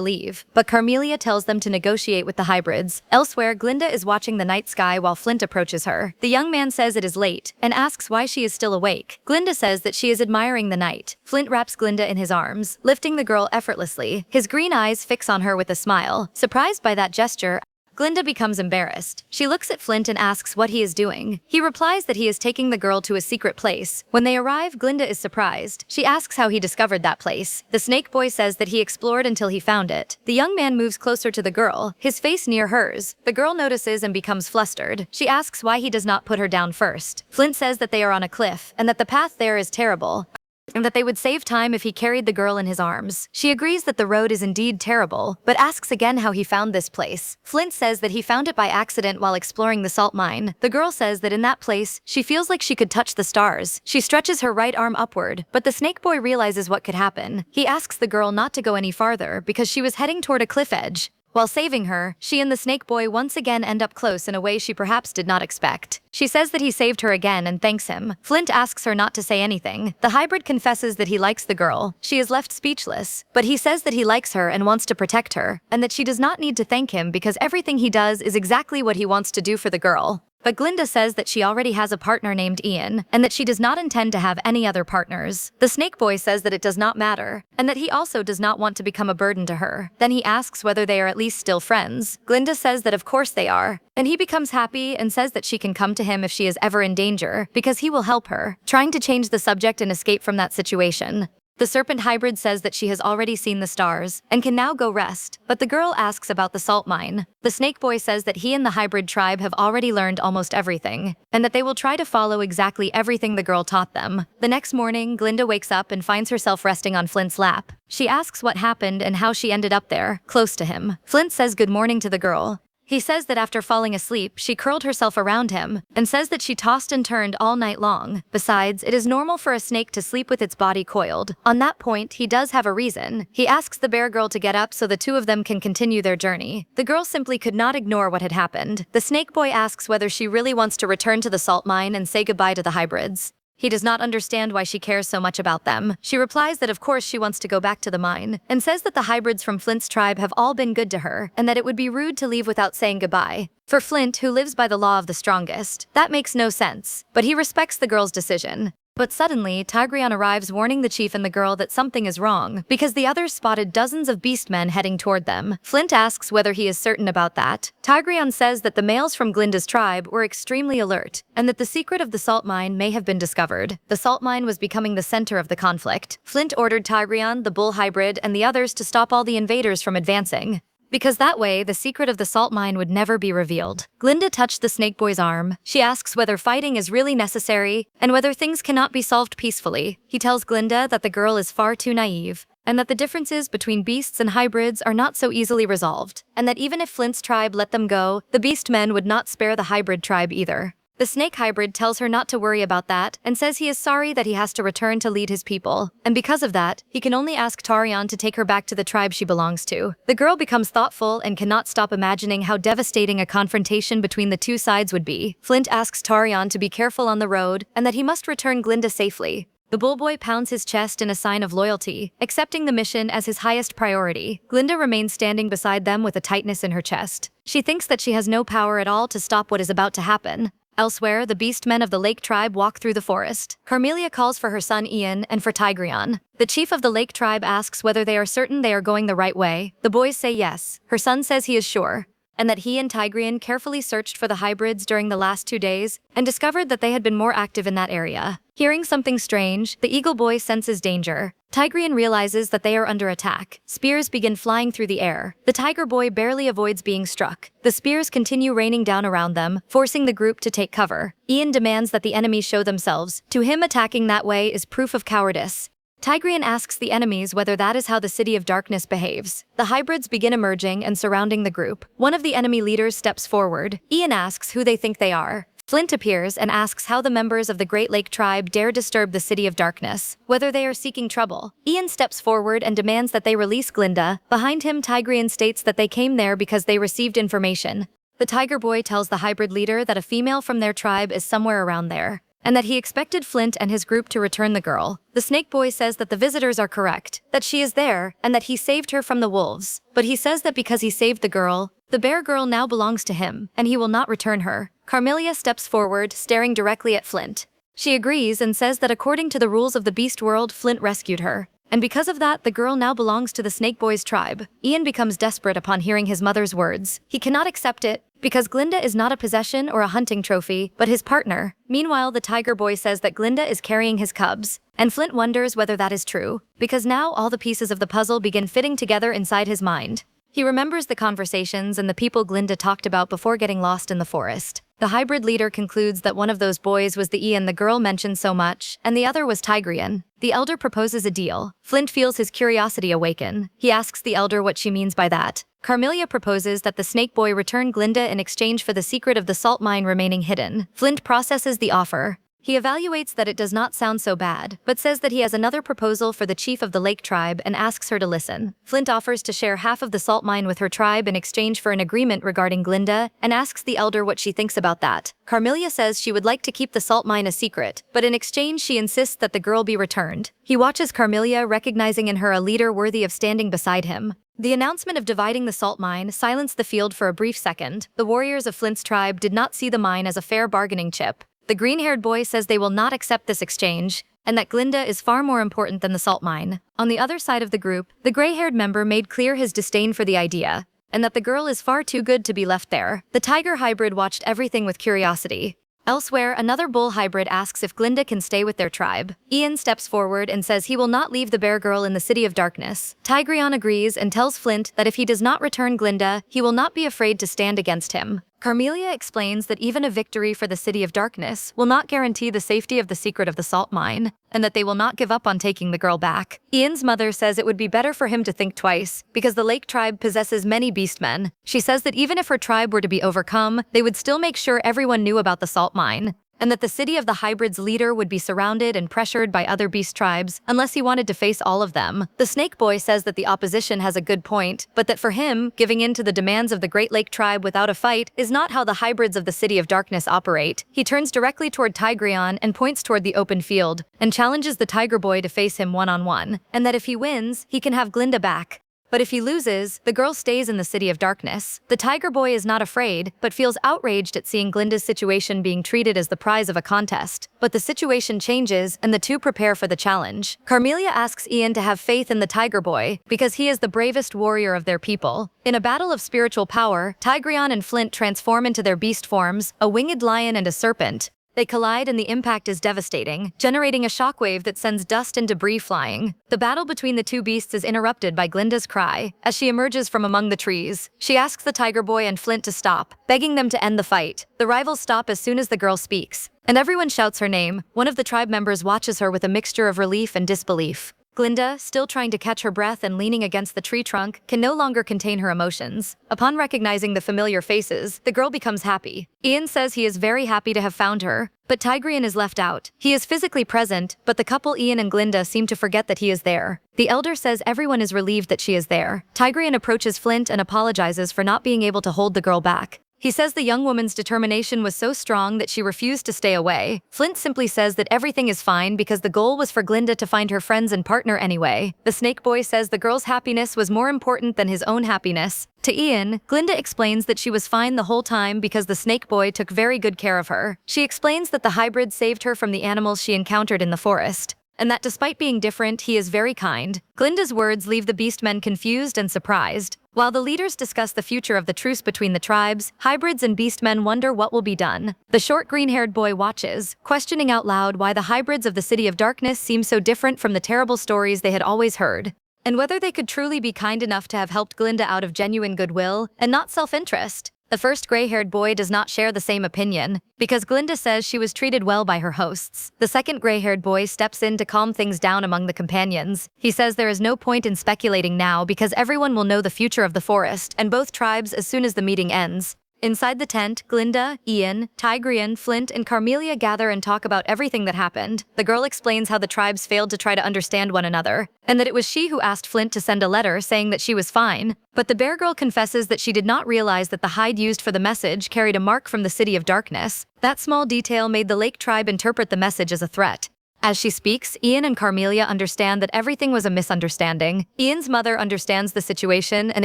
leave. But Carmelia tells them to negotiate with the hybrids. Elsewhere, Glinda is watching the night sky while Flint approaches her. The young man says it is late and asks why she is still awake. Glinda says that she is admiring the night. Flint wraps Glinda in his arms, lifting the girl effortlessly. His green eyes fix on her with a smile. Surprised by that gesture, Glinda becomes embarrassed. She looks at Flint and asks what he is doing. He replies that he is taking the girl to a secret place. When they arrive, Glinda is surprised. She asks how he discovered that place. The snake boy says that he explored until he found it. The young man moves closer to the girl, his face near hers. The girl notices and becomes flustered. She asks why he does not put her down first. Flint says that they are on a cliff and that the path there is terrible, and that they would save time if he carried the girl in his arms. She agrees that the road is indeed terrible, but asks again how he found this place. Flint says that he found it by accident while exploring the salt mine. The girl says that in that place, she feels like she could touch the stars. She stretches her right arm upward, but the snake boy realizes what could happen. He asks the girl not to go any farther because she was heading toward a cliff edge. While saving her, she and the snake boy once again end up close in a way she perhaps did not expect. She says that he saved her again and thanks him. Flint asks her not to say anything. The hybrid confesses that he likes the girl. She is left speechless, but he says that he likes her and wants to protect her, and that she does not need to thank him because everything he does is exactly what he wants to do for the girl. But Glinda says that she already has a partner named Ian, and that she does not intend to have any other partners. The snake boy says that it does not matter, and that he also does not want to become a burden to her. Then he asks whether they are at least still friends. Glinda says that of course they are, and he becomes happy and says that she can come to him if she is ever in danger, because he will help her, trying to change the subject and escape from that situation. The serpent hybrid says that she has already seen the stars and can now go rest, but the girl asks about the salt mine. The snake boy says that he and the hybrid tribe have already learned almost everything, and that they will try to follow exactly everything the girl taught them. The next morning, Glenda wakes up and finds herself resting on Flint's lap. She asks what happened and how she ended up there, close to him. Flint says good morning to the girl. He says that after falling asleep, she curled herself around him, and says that she tossed and turned all night long. Besides, it is normal for a snake to sleep with its body coiled. On that point, he does have a reason. He asks the bear girl to get up so the two of them can continue their journey. The girl simply could not ignore what had happened. The snake boy asks whether she really wants to return to the salt mine and say goodbye to the hybrids. He does not understand why she cares so much about them. She replies that of course she wants to go back to the mine, and says that the hybrids from Flint's tribe have all been good to her, and that it would be rude to leave without saying goodbye. For Flint, who lives by the law of the strongest, that makes no sense, but he respects the girl's decision. But suddenly, Tigreon arrives warning the chief and the girl that something is wrong, because the others spotted dozens of beastmen heading toward them. Flint asks whether he is certain about that. Tigreon says that the males from Glinda's tribe were extremely alert, and that the secret of the salt mine may have been discovered. The salt mine was becoming the center of the conflict. Flint ordered Tigreon, the bull hybrid, and the others to stop all the invaders from advancing, because that way, the secret of the salt mine would never be revealed. Glenda touched the snake boy's arm. She asks whether fighting is really necessary, and whether things cannot be solved peacefully. He tells Glenda that the girl is far too naive, and that the differences between beasts and hybrids are not so easily resolved, and that even if Flint's tribe let them go, the beast men would not spare the hybrid tribe either. The snake hybrid tells her not to worry about that, and says he is sorry that he has to return to lead his people, and because of that, he can only ask Tarion to take her back to the tribe she belongs to. The girl becomes thoughtful and cannot stop imagining how devastating a confrontation between the two sides would be. Flint asks Tarion to be careful on the road, and that he must return Glenda safely. The bullboy pounds his chest in a sign of loyalty, accepting the mission as his highest priority. Glenda remains standing beside them with a tightness in her chest. She thinks that she has no power at all to stop what is about to happen. Elsewhere, the beastmen of the Lake tribe walk through the forest. Carmelia calls for her son Ian and for Tigreon. The chief of the Lake tribe asks whether they are certain they are going the right way. The boys say yes. Her son says he is sure, and that he and Tigreon carefully searched for the hybrids during the last 2 days and discovered that they had been more active in that area. Hearing something strange, the eagle boy senses danger. Tigreon realizes that they are under attack. Spears begin flying through the air. The tiger boy barely avoids being struck. The spears continue raining down around them, forcing the group to take cover. Ian demands that the enemies show themselves. To him, attacking that way is proof of cowardice. Tigreon asks the enemies whether that is how the City of Darkness behaves. The hybrids begin emerging and surrounding the group. One of the enemy leaders steps forward. Ian asks who they think they are. Flint appears and asks how the members of the Great Lake tribe dare disturb the City of Darkness, whether they are seeking trouble. Ian steps forward and demands that they release Glenda. Behind him, Tigreon states that they came there because they received information. The tiger boy tells the hybrid leader that a female from their tribe is somewhere around there, and that he expected Flint and his group to return the girl. The snake boy says that the visitors are correct, that she is there, and that he saved her from the wolves. But he says that because he saved the girl, the bear girl now belongs to him, and he will not return her. Carmelia steps forward, staring directly at Flint. She agrees and says that according to the rules of the beast world, Flint rescued her, and because of that, the girl now belongs to the snake boy's tribe. Ian becomes desperate upon hearing his mother's words. He cannot accept it, because Glenda is not a possession or a hunting trophy, but his partner. Meanwhile, the tiger boy says that Glenda is carrying his cubs, and Flint wonders whether that is true, because now all the pieces of the puzzle begin fitting together inside his mind. He remembers the conversations and the people Glenda talked about before getting lost in the forest. The hybrid leader concludes that one of those boys was the Ian the girl mentioned so much, and the other was Tigreon. The elder proposes a deal. Flint feels his curiosity awaken. He asks the elder what she means by that. Carmelia proposes that the snake boy return Glenda in exchange for the secret of the salt mine remaining hidden. Flint processes the offer. He evaluates that it does not sound so bad, but says that he has another proposal for the chief of the Lake tribe and asks her to listen. Flint offers to share half of the salt mine with her tribe in exchange for an agreement regarding Glenda, and asks the elder what she thinks about that. Carmelia says she would like to keep the salt mine a secret, but in exchange she insists that the girl be returned. He watches Carmelia, recognizing in her a leader worthy of standing beside him. The announcement of dividing the salt mine silenced the field for a brief second. The warriors of Flint's tribe did not see the mine as a fair bargaining chip. The green-haired boy says they will not accept this exchange, and that Glenda is far more important than the salt mine. On the other side of the group, the gray-haired member made clear his disdain for the idea, and that the girl is far too good to be left there. The tiger hybrid watched everything with curiosity. Elsewhere, another bull hybrid asks if Glenda can stay with their tribe. Ian steps forward and says he will not leave the bear girl in the City of Darkness. Tigreon agrees and tells Flint that if he does not return Glenda, he will not be afraid to stand against him. Carmelia explains that even a victory for the City of Darkness will not guarantee the safety of the secret of the salt mine, and that they will not give up on taking the girl back. Ian's mother says it would be better for him to think twice, because the Lake tribe possesses many beastmen. She says that even if her tribe were to be overcome, they would still make sure everyone knew about the salt mine, and that the city of the hybrids' leader would be surrounded and pressured by other beast tribes unless he wanted to face all of them. The Snake Boy says that the opposition has a good point, but that for him, giving in to the demands of the Great Lake tribe without a fight is not how the hybrids of the City of Darkness operate. He turns directly toward Tigreon and points toward the open field, and challenges the Tiger Boy to face him one-on-one, and that if he wins, he can have Glenda back. But if he loses, the girl stays in the City of Darkness. The Tiger Boy is not afraid, but feels outraged at seeing Glenda's situation being treated as the prize of a contest. But the situation changes, and the two prepare for the challenge. Carmelia asks Ian to have faith in the Tiger Boy, because he is the bravest warrior of their people. In a battle of spiritual power, Tigreon and Flint transform into their beast forms, a winged lion and a serpent. They collide and the impact is devastating, generating a shockwave that sends dust and debris flying. The battle between the two beasts is interrupted by Glenda's cry. As she emerges from among the trees, she asks the Tiger Boy and Flint to stop, begging them to end the fight. The rivals stop as soon as the girl speaks, and everyone shouts her name. One of the tribe members watches her with a mixture of relief and disbelief. Glenda, still trying to catch her breath and leaning against the tree trunk, can no longer contain her emotions. Upon recognizing the familiar faces, the girl becomes happy. Ian says he is very happy to have found her, but Tigreon is left out. He is physically present, but the couple Ian and Glenda seem to forget that he is there. The elder says everyone is relieved that she is there. Tigreon approaches Flint and apologizes for not being able to hold the girl back. He says the young woman's determination was so strong that she refused to stay away. Flint simply says that everything is fine because the goal was for Glenda to find her friends and partner anyway. The Snake Boy says the girl's happiness was more important than his own happiness. To Ian, Glenda explains that she was fine the whole time because the Snake Boy took very good care of her. She explains that the hybrid saved her from the animals she encountered in the forest, and that despite being different, he is very kind. Glenda's words leave the beastmen confused and surprised. While the leaders discuss the future of the truce between the tribes, hybrids and beastmen wonder what will be done. The short green-haired boy watches, questioning out loud why the hybrids of the City of Darkness seem so different from the terrible stories they had always heard, and whether they could truly be kind enough to have helped Glenda out of genuine goodwill and not self-interest. The first gray-haired boy does not share the same opinion, because Glenda says she was treated well by her hosts. The second gray-haired boy steps in to calm things down among the companions. He says there is no point in speculating now because everyone will know the future of the forest and both tribes as soon as the meeting ends. Inside the tent, Glenda, Ian, Tigreon, Flint, and Carmelia gather and talk about everything that happened. The girl explains how the tribes failed to try to understand one another, and that it was she who asked Flint to send a letter saying that she was fine. But the bear girl confesses that she did not realize that the hide used for the message carried a mark from the City of Darkness. That small detail made the Lake tribe interpret the message as a threat. As she speaks, Ian and Carmelia understand that everything was a misunderstanding. Ian's mother understands the situation and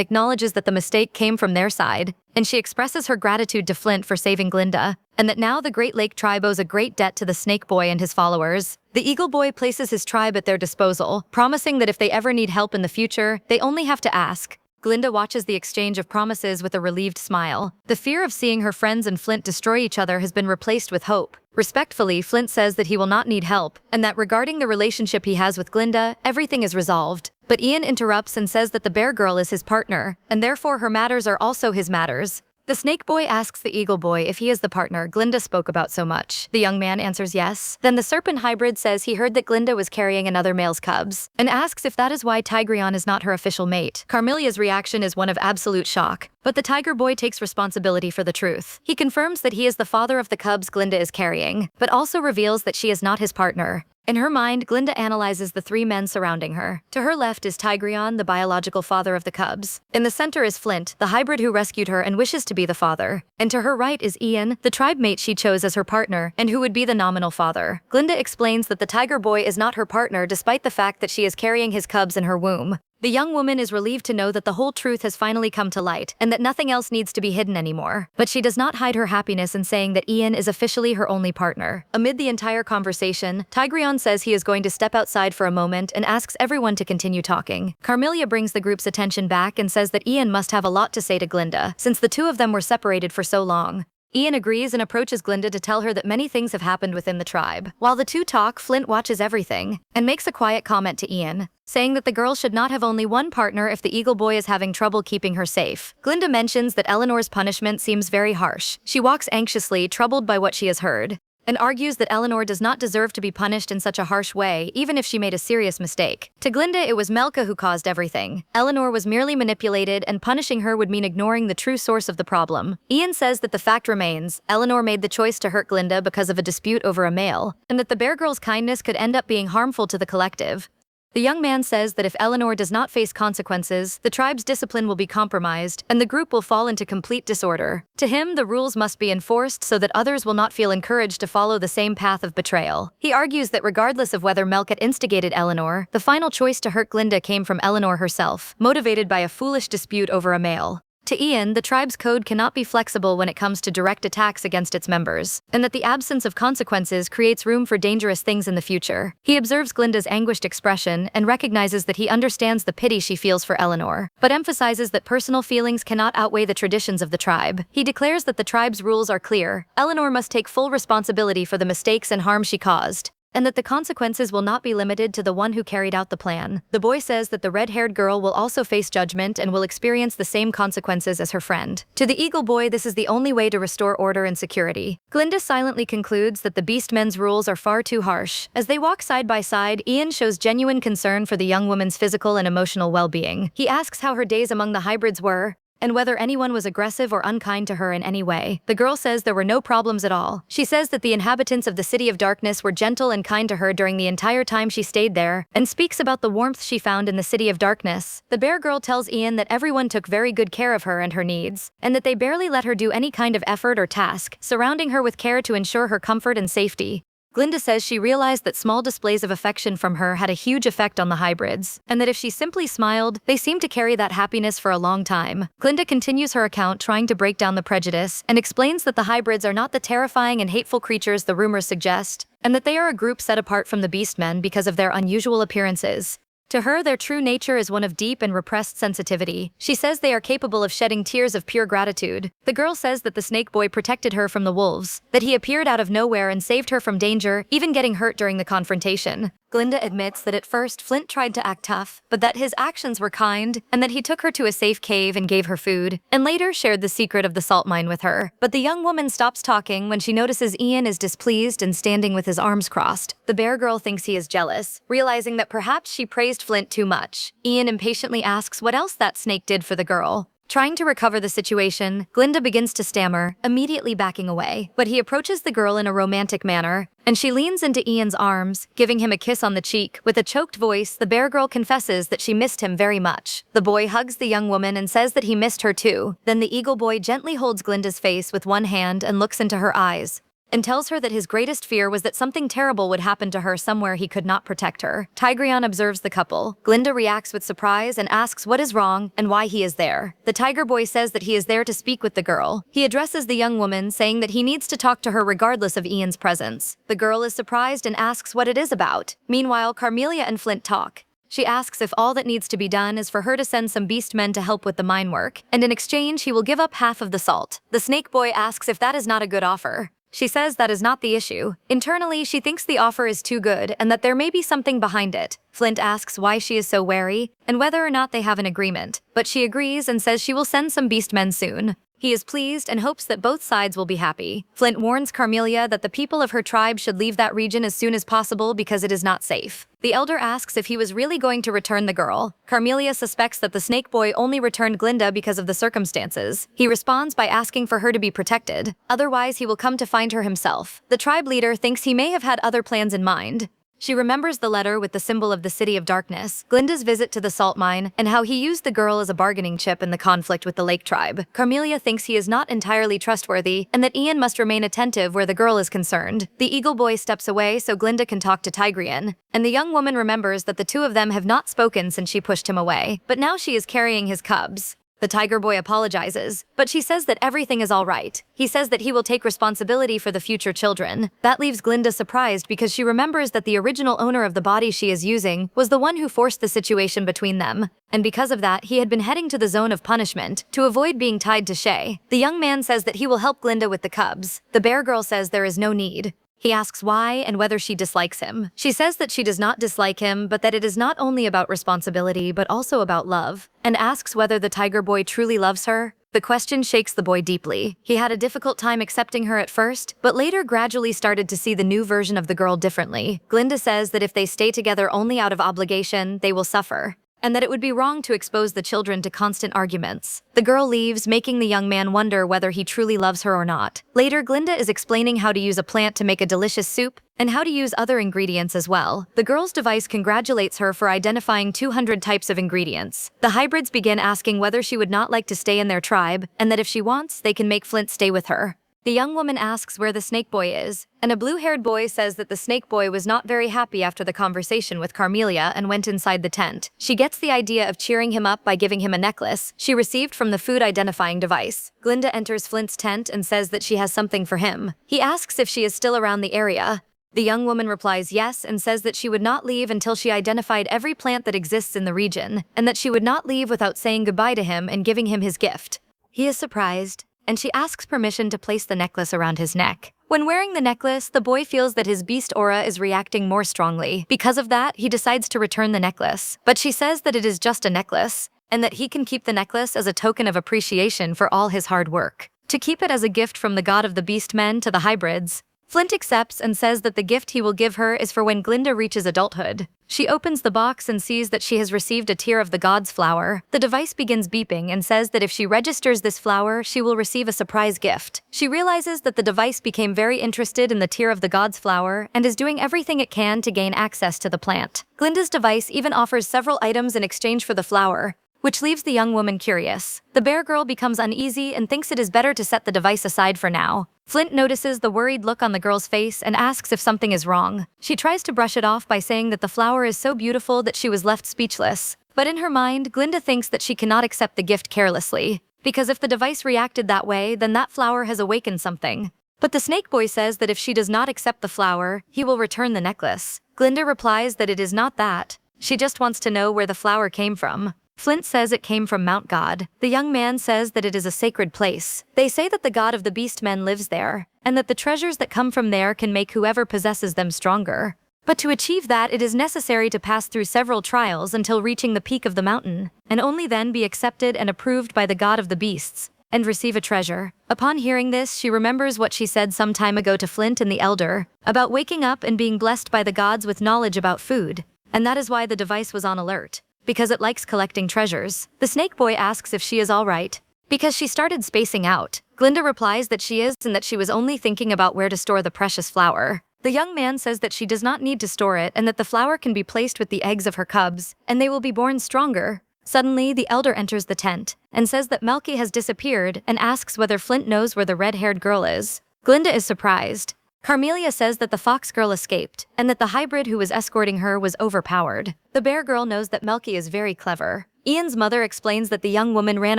acknowledges that the mistake came from their side, and she expresses her gratitude to Flint for saving Glenda, and that now the Great Lake tribe owes a great debt to the Snake Boy and his followers. The Eagle Boy places his tribe at their disposal, promising that if they ever need help in the future, they only have to ask. Glenda watches the exchange of promises with a relieved smile. The fear of seeing her friends and Flint destroy each other has been replaced with hope. Respectfully, Flint says that he will not need help, and that regarding the relationship he has with Glenda, everything is resolved. But Ian interrupts and says that the bear girl is his partner, and therefore her matters are also his matters. The Snake Boy asks the Eagle Boy if he is the partner Glenda spoke about so much. The young man answers yes. Then the Serpent Hybrid says he heard that Glenda was carrying another male's cubs, and asks if that is why Tigreon is not her official mate. Carmelia's reaction is one of absolute shock, but the Tiger Boy takes responsibility for the truth. He confirms that he is the father of the cubs Glenda is carrying, but also reveals that she is not his partner. In her mind, Glenda analyzes the three men surrounding her. To her left is Tigreon, the biological father of the cubs. In the center is Flint, the hybrid who rescued her and wishes to be the father. And to her right is Ian, the tribe mate she chose as her partner and who would be the nominal father. Glenda explains that the Tiger Boy is not her partner despite the fact that she is carrying his cubs in her womb. The young woman is relieved to know that the whole truth has finally come to light and that nothing else needs to be hidden anymore. But she does not hide her happiness in saying that Ian is officially her only partner. Amid the entire conversation, Tigreon says he is going to step outside for a moment and asks everyone to continue talking. Carmelia brings the group's attention back and says that Ian must have a lot to say to Glenda, since the two of them were separated for so long. Ian agrees and approaches Glenda to tell her that many things have happened within the tribe. While the two talk, Flint watches everything and makes a quiet comment to Ian, saying that the girl should not have only one partner if the Eagle Boy is having trouble keeping her safe. Glenda mentions that Eleanor's punishment seems very harsh. She walks anxiously, troubled by what she has heard, and argues that Eleanor does not deserve to be punished in such a harsh way, even if she made a serious mistake. To Glenda, it was Melka who caused everything. Eleanor was merely manipulated, and punishing her would mean ignoring the true source of the problem. Ian says that the fact remains, Eleanor made the choice to hurt Glenda because of a dispute over a male, and that the bear girl's kindness could end up being harmful to the collective. The young man says that if Eleanor does not face consequences, the tribe's discipline will be compromised, and the group will fall into complete disorder. To him, the rules must be enforced so that others will not feel encouraged to follow the same path of betrayal. He argues that regardless of whether Melkat instigated Eleanor, the final choice to hurt Glenda came from Eleanor herself, motivated by a foolish dispute over a male. To Ian, the tribe's code cannot be flexible when it comes to direct attacks against its members, and that the absence of consequences creates room for dangerous things in the future. He observes Glenda's anguished expression and recognizes that he understands the pity she feels for Eleanor, but emphasizes that personal feelings cannot outweigh the traditions of the tribe. He declares that the tribe's rules are clear. Eleanor must take full responsibility for the mistakes and harm she caused, and that the consequences will not be limited to the one who carried out the plan. The boy says that the red-haired girl will also face judgment and will experience the same consequences as her friend. To the Eagle Boy, this is the only way to restore order and security. Glenda silently concludes that the Beastmen's rules are far too harsh. As they walk side by side, Ian shows genuine concern for the young woman's physical and emotional well-being. He asks how her days among the hybrids were, and whether anyone was aggressive or unkind to her in any way. The girl says there were no problems at all. She says that the inhabitants of the City of Darkness were gentle and kind to her during the entire time she stayed there, and speaks about the warmth she found in the City of Darkness. The bear girl tells Ian that everyone took very good care of her and her needs, and that they barely let her do any kind of effort or task, surrounding her with care to ensure her comfort and safety. Glenda says she realized that small displays of affection from her had a huge effect on the hybrids, and that if she simply smiled, they seemed to carry that happiness for a long time. Glenda continues her account, trying to break down the prejudice, and explains that the hybrids are not the terrifying and hateful creatures the rumors suggest, and that they are a group set apart from the Beastmen because of their unusual appearances. To her, their true nature is one of deep and repressed sensitivity. She says they are capable of shedding tears of pure gratitude. The girl says that the snake boy protected her from the wolves, that he appeared out of nowhere and saved her from danger, even getting hurt during the confrontation. Glenda admits that at first Flint tried to act tough, but that his actions were kind, and that he took her to a safe cave and gave her food, and later shared the secret of the salt mine with her. But the young woman stops talking when she notices Ian is displeased and standing with his arms crossed. The bear girl thinks he is jealous, realizing that perhaps she praised Flint too much. Ian impatiently asks what else that snake did for the girl. Trying to recover the situation, Glenda begins to stammer, immediately backing away. But he approaches the girl in a romantic manner, and she leans into Ian's arms, giving him a kiss on the cheek. With a choked voice, the bear girl confesses that she missed him very much. The boy hugs the young woman and says that he missed her too. Then the Eagle Boy gently holds Glenda's face with one hand and looks into her eyes, and tells her that his greatest fear was that something terrible would happen to her somewhere he could not protect her. Tigreon observes the couple. Glenda reacts with surprise and asks what is wrong and why he is there. The tiger boy says that he is there to speak with the girl. He addresses the young woman, saying that he needs to talk to her regardless of Ian's presence. The girl is surprised and asks what it is about. Meanwhile, Carmelia and Flint talk. She asks if all that needs to be done is for her to send some beastmen to help with the mine work, and in exchange he will give up half of the salt. The snake boy asks if that is not a good offer. She says that is not the issue. Internally, she thinks the offer is too good and that there may be something behind it. Flint asks why she is so wary and whether or not they have an agreement, but she agrees and says she will send some beastmen soon. He is pleased and hopes that both sides will be happy. Flint warns Carmelia that the people of her tribe should leave that region as soon as possible because it is not safe. The elder asks if he was really going to return the girl. Carmelia suspects that the snake boy only returned Glenda because of the circumstances. He responds by asking for her to be protected. Otherwise, he will come to find her himself. The tribe leader thinks he may have had other plans in mind. She remembers the letter with the symbol of the City of Darkness, Glenda's visit to the salt mine, and how he used the girl as a bargaining chip in the conflict with the Lake Tribe. Carmelia thinks he is not entirely trustworthy, and that Ian must remain attentive where the girl is concerned. The Eagle Boy steps away so Glenda can talk to Tigreon, and the young woman remembers that the two of them have not spoken since she pushed him away, but now she is carrying his cubs. The tiger boy apologizes, but she says that everything is all right. He says that he will take responsibility for the future children. That leaves Glenda surprised because she remembers that the original owner of the body she is using was the one who forced the situation between them. And because of that, he had been heading to the zone of punishment to avoid being tied to Shay. The young man says that he will help Glenda with the cubs. The bear girl says there is no need. He asks why and whether she dislikes him. She says that she does not dislike him, but that it is not only about responsibility, but also about love, and asks whether the tiger boy truly loves her. The question shakes the boy deeply. He had a difficult time accepting her at first, but later gradually started to see the new version of the girl differently. Glenda says that if they stay together only out of obligation, they will suffer, and that it would be wrong to expose the children to constant arguments. The girl leaves, making the young man wonder whether he truly loves her or not. Later, Glenda is explaining how to use a plant to make a delicious soup, and how to use other ingredients as well. The girl's device congratulates her for identifying 200 types of ingredients. The hybrids begin asking whether she would not like to stay in their tribe, and that if she wants, they can make Flint stay with her. The young woman asks where the snake boy is, and a blue-haired boy says that the snake boy was not very happy after the conversation with Carmelia and went inside the tent. She gets the idea of cheering him up by giving him a necklace she received from the food identifying device. Glenda enters Flint's tent and says that she has something for him. He asks if she is still around the area. The young woman replies yes and says that she would not leave until she identified every plant that exists in the region, and that she would not leave without saying goodbye to him and giving him his gift. He is surprised, and she asks permission to place the necklace around his neck. When wearing the necklace, the boy feels that his beast aura is reacting more strongly. Because of that, he decides to return the necklace. But she says that it is just a necklace, and that he can keep the necklace as a token of appreciation for all his hard work. To keep it as a gift from the god of the beast men to the hybrids. Flint accepts and says that the gift he will give her is for when Glenda reaches adulthood. She opens the box and sees that she has received a tear of the god's flower. The device begins beeping and says that if she registers this flower, she will receive a surprise gift. She realizes that the device became very interested in the tear of the god's flower and is doing everything it can to gain access to the plant. Glenda's device even offers several items in exchange for the flower, which leaves the young woman curious. The bear girl becomes uneasy and thinks it is better to set the device aside for now. Flint notices the worried look on the girl's face and asks if something is wrong. She tries to brush it off by saying that the flower is so beautiful that she was left speechless. But in her mind, Glenda thinks that she cannot accept the gift carelessly, because if the device reacted that way, then that flower has awakened something. But the snake boy says that if she does not accept the flower, he will return the necklace. Glenda replies that it is not that. She just wants to know where the flower came from. Flint says it came from Mount God. The young man says that it is a sacred place. They say that the god of the beast men lives there, and that the treasures that come from there can make whoever possesses them stronger. But to achieve that, it is necessary to pass through several trials until reaching the peak of the mountain, and only then be accepted and approved by the god of the beasts, and receive a treasure. Upon hearing this, she remembers what she said some time ago to Flint and the elder, about waking up and being blessed by the gods with knowledge about food, and that is why the device was on alert. Because it likes collecting treasures. The snake boy asks if she is all right, because she started spacing out. Glenda replies that she is and that she was only thinking about where to store the precious flower. The young man says that she does not need to store it and that the flower can be placed with the eggs of her cubs, and they will be born stronger. Suddenly, the elder enters the tent and says that Melky has disappeared and asks whether Flint knows where the red-haired girl is. Glenda is surprised. Carmelia says that the fox girl escaped, and that the hybrid who was escorting her was overpowered. The bear girl knows that Melky is very clever. Ian's mother explains that the young woman ran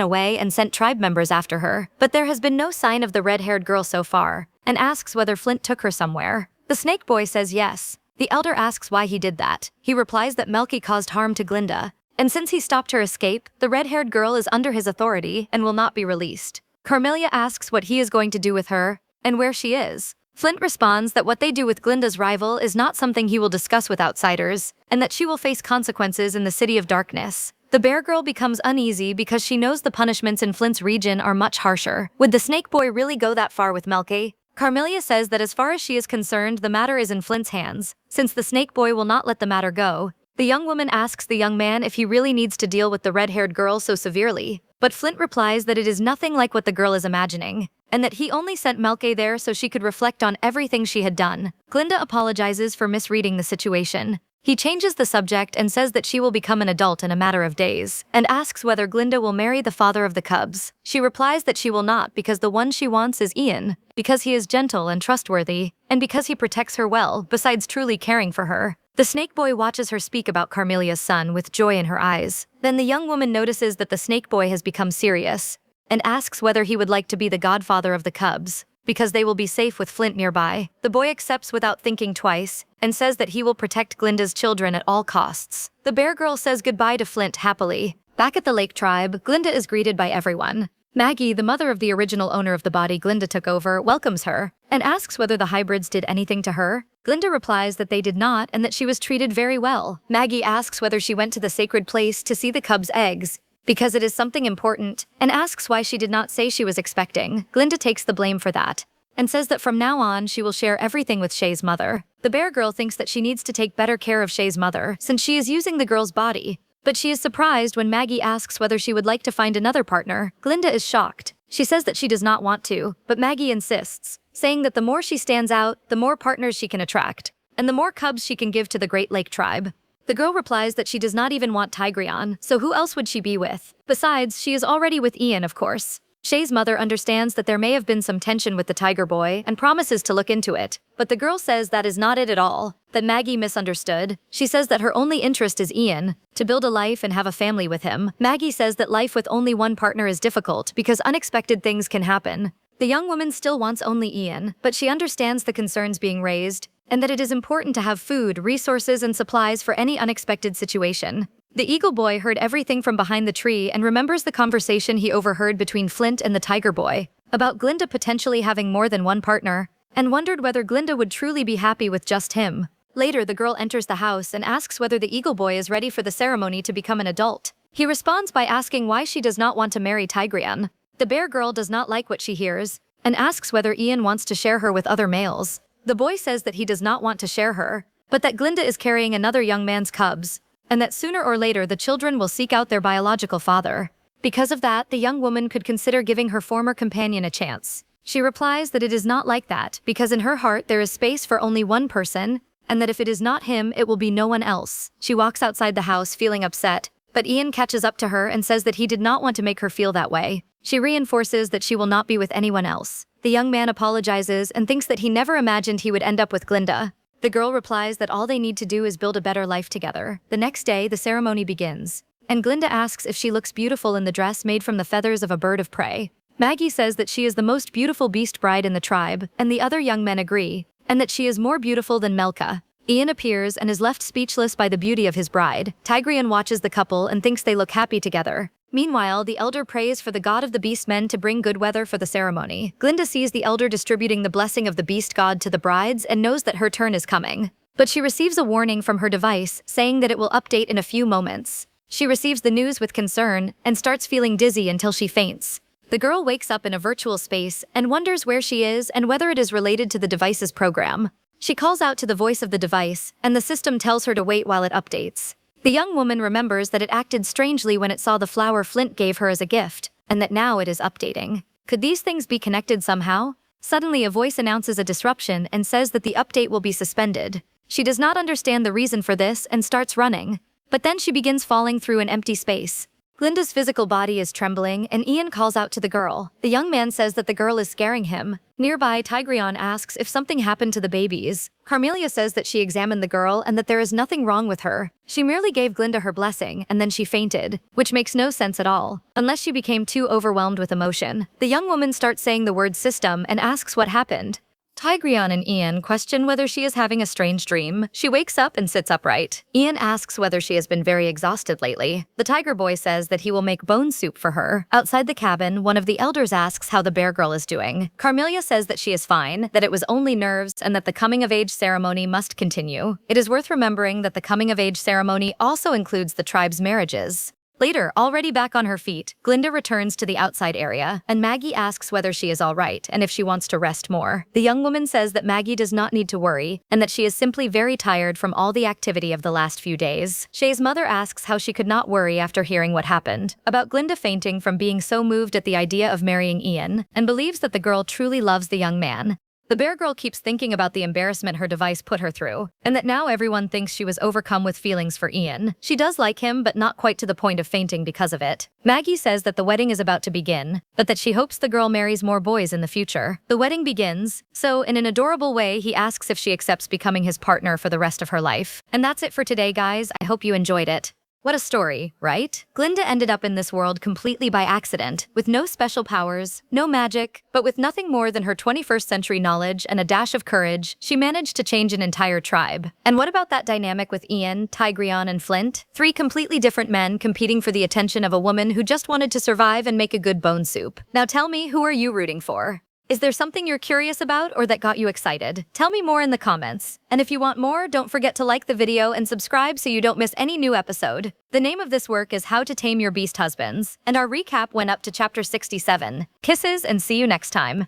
away and sent tribe members after her, but there has been no sign of the red-haired girl so far, and asks whether Flint took her somewhere. The snake boy says yes. The elder asks why he did that. He replies that Melky caused harm to Glenda, and since he stopped her escape, the red-haired girl is under his authority and will not be released. Carmelia asks what he is going to do with her, and where she is. Flint responds that what they do with Glenda's rival is not something he will discuss with outsiders, and that she will face consequences in the City of Darkness. The bear girl becomes uneasy because she knows the punishments in Flint's region are much harsher. Would the snake boy really go that far with Melky? Carmelia says that as far as she is concerned, the matter is in Flint's hands, since the snake boy will not let the matter go. The young woman asks the young man if he really needs to deal with the red-haired girl so severely, but Flint replies that it is nothing like what the girl is imagining, and that he only sent Melky there so she could reflect on everything she had done. Glenda apologizes for misreading the situation. He changes the subject and says that she will become an adult in a matter of days, and asks whether Glenda will marry the father of the cubs. She replies that she will not because the one she wants is Ian, because he is gentle and trustworthy, and because he protects her well, besides truly caring for her. The snake boy watches her speak about Carmelia's son with joy in her eyes. Then the young woman notices that the snake boy has become serious and asks whether he would like to be the godfather of the cubs, because they will be safe with Flint nearby. The boy accepts without thinking twice and says that he will protect Glinda's children at all costs. The bear girl says goodbye to Flint happily. Back at the lake tribe, Glinda is greeted by everyone. Maggie, the mother of the original owner of the body Glinda took over, welcomes her and asks whether the hybrids did anything to her. Glinda replies that they did not and that she was treated very well. Maggie asks whether she went to the sacred place to see the cubs' eggs, because it is something important, and asks why she did not say she was expecting. Glinda takes the blame for that and says that from now on she will share everything with Shay's mother. The bear girl thinks that she needs to take better care of Shay's mother since she is using the girl's body. But she is surprised when Maggie asks whether she would like to find another partner. Glinda is shocked. She says that she does not want to, but Maggie insists, saying that the more she stands out, the more partners she can attract, and the more cubs she can give to the Great Lake tribe. The girl replies that she does not even want Tigreon, so who else would she be with? Besides, she is already with Ian, of course. Shay's mother understands that there may have been some tension with the tiger boy and promises to look into it. But the girl says that is not it at all, that Maggie misunderstood. She says that her only interest is Ian, to build a life and have a family with him. Maggie says that life with only one partner is difficult because unexpected things can happen. The young woman still wants only Ian, but she understands the concerns being raised, and that it is important to have food, resources, and supplies for any unexpected situation. The eagle boy heard everything from behind the tree and remembers the conversation he overheard between Flint and the tiger boy about Glinda potentially having more than one partner, and wondered whether Glinda would truly be happy with just him. Later, the girl enters the house and asks whether the eagle boy is ready for the ceremony to become an adult. He responds by asking why she does not want to marry Tigreon. The bear girl does not like what she hears and asks whether Ian wants to share her with other males. The boy says that he does not want to share her, but that Glinda is carrying another young man's cubs, and that sooner or later the children will seek out their biological father. Because of that, the young woman could consider giving her former companion a chance. She replies that it is not like that, because in her heart there is space for only one person, and that if it is not him, it will be no one else. She walks outside the house feeling upset, but Ian catches up to her and says that he did not want to make her feel that way. She reinforces that she will not be with anyone else. The young man apologizes and thinks that he never imagined he would end up with Glinda. The girl replies that all they need to do is build a better life together. The next day, the ceremony begins, and Glinda asks if she looks beautiful in the dress made from the feathers of a bird of prey. Maggie says that she is the most beautiful beast bride in the tribe, and the other young men agree, and that she is more beautiful than Melka. Ian appears and is left speechless by the beauty of his bride. Tigreon watches the couple and thinks they look happy together. Meanwhile, the elder prays for the god of the beast men to bring good weather for the ceremony. Glinda sees the elder distributing the blessing of the beast god to the brides and knows that her turn is coming. But she receives a warning from her device saying that it will update in a few moments. She receives the news with concern and starts feeling dizzy until she faints. The girl wakes up in a virtual space and wonders where she is and whether it is related to the device's program. She calls out to the voice of the device, and the system tells her to wait while it updates. The young woman remembers that it acted strangely when it saw the flower Flint gave her as a gift, and that now it is updating. Could these things be connected somehow? Suddenly, a voice announces a disruption and says that the update will be suspended. She does not understand the reason for this and starts running, but then she begins falling through an empty space. Glinda's physical body is trembling, and Ian calls out to the girl. The young man says that the girl is scaring him. Nearby, Tigreon asks if something happened to the babies. Carmelia says that she examined the girl and that there is nothing wrong with her. She merely gave Glinda her blessing, and then she fainted, which makes no sense at all, unless she became too overwhelmed with emotion. The young woman starts saying the word system and asks what happened. Tigreon and Ian question whether she is having a strange dream. She wakes up and sits upright. Ian asks whether she has been very exhausted lately. The tiger boy says that he will make bone soup for her. Outside the cabin, one of the elders asks how the bear girl is doing. Carmelia says that she is fine, that it was only nerves, and that the coming-of-age ceremony must continue. It is worth remembering that the coming-of-age ceremony also includes the tribe's marriages. Later, already back on her feet, Glinda returns to the outside area, and Maggie asks whether she is all right and if she wants to rest more. The young woman says that Maggie does not need to worry, and that she is simply very tired from all the activity of the last few days. Shay's mother asks how she could not worry after hearing what happened, about Glinda fainting from being so moved at the idea of marrying Ian, and believes that the girl truly loves the young man. The bear girl keeps thinking about the embarrassment her device put her through, and that now everyone thinks she was overcome with feelings for Ian. She does like him, but not quite to the point of fainting because of it. Maggie says that the wedding is about to begin, but that she hopes the girl marries more boys in the future. The wedding begins, so in an adorable way, he asks if she accepts becoming his partner for the rest of her life. And that's it for today, guys. I hope you enjoyed it. What a story, right? Glenda ended up in this world completely by accident, with no special powers, no magic, but with nothing more than her 21st century knowledge and a dash of courage, she managed to change an entire tribe. And what about that dynamic with Ian, Tigreon, and Flint? Three completely different men competing for the attention of a woman who just wanted to survive and make a good bone soup. Now tell me, who are you rooting for? Is there something you're curious about or that got you excited? Tell me more in the comments. And if you want more, don't forget to like the video and subscribe so you don't miss any new episode. The name of this work is How to Tame Your Beast Husbands, and our recap went up to chapter 67. Kisses and see you next time.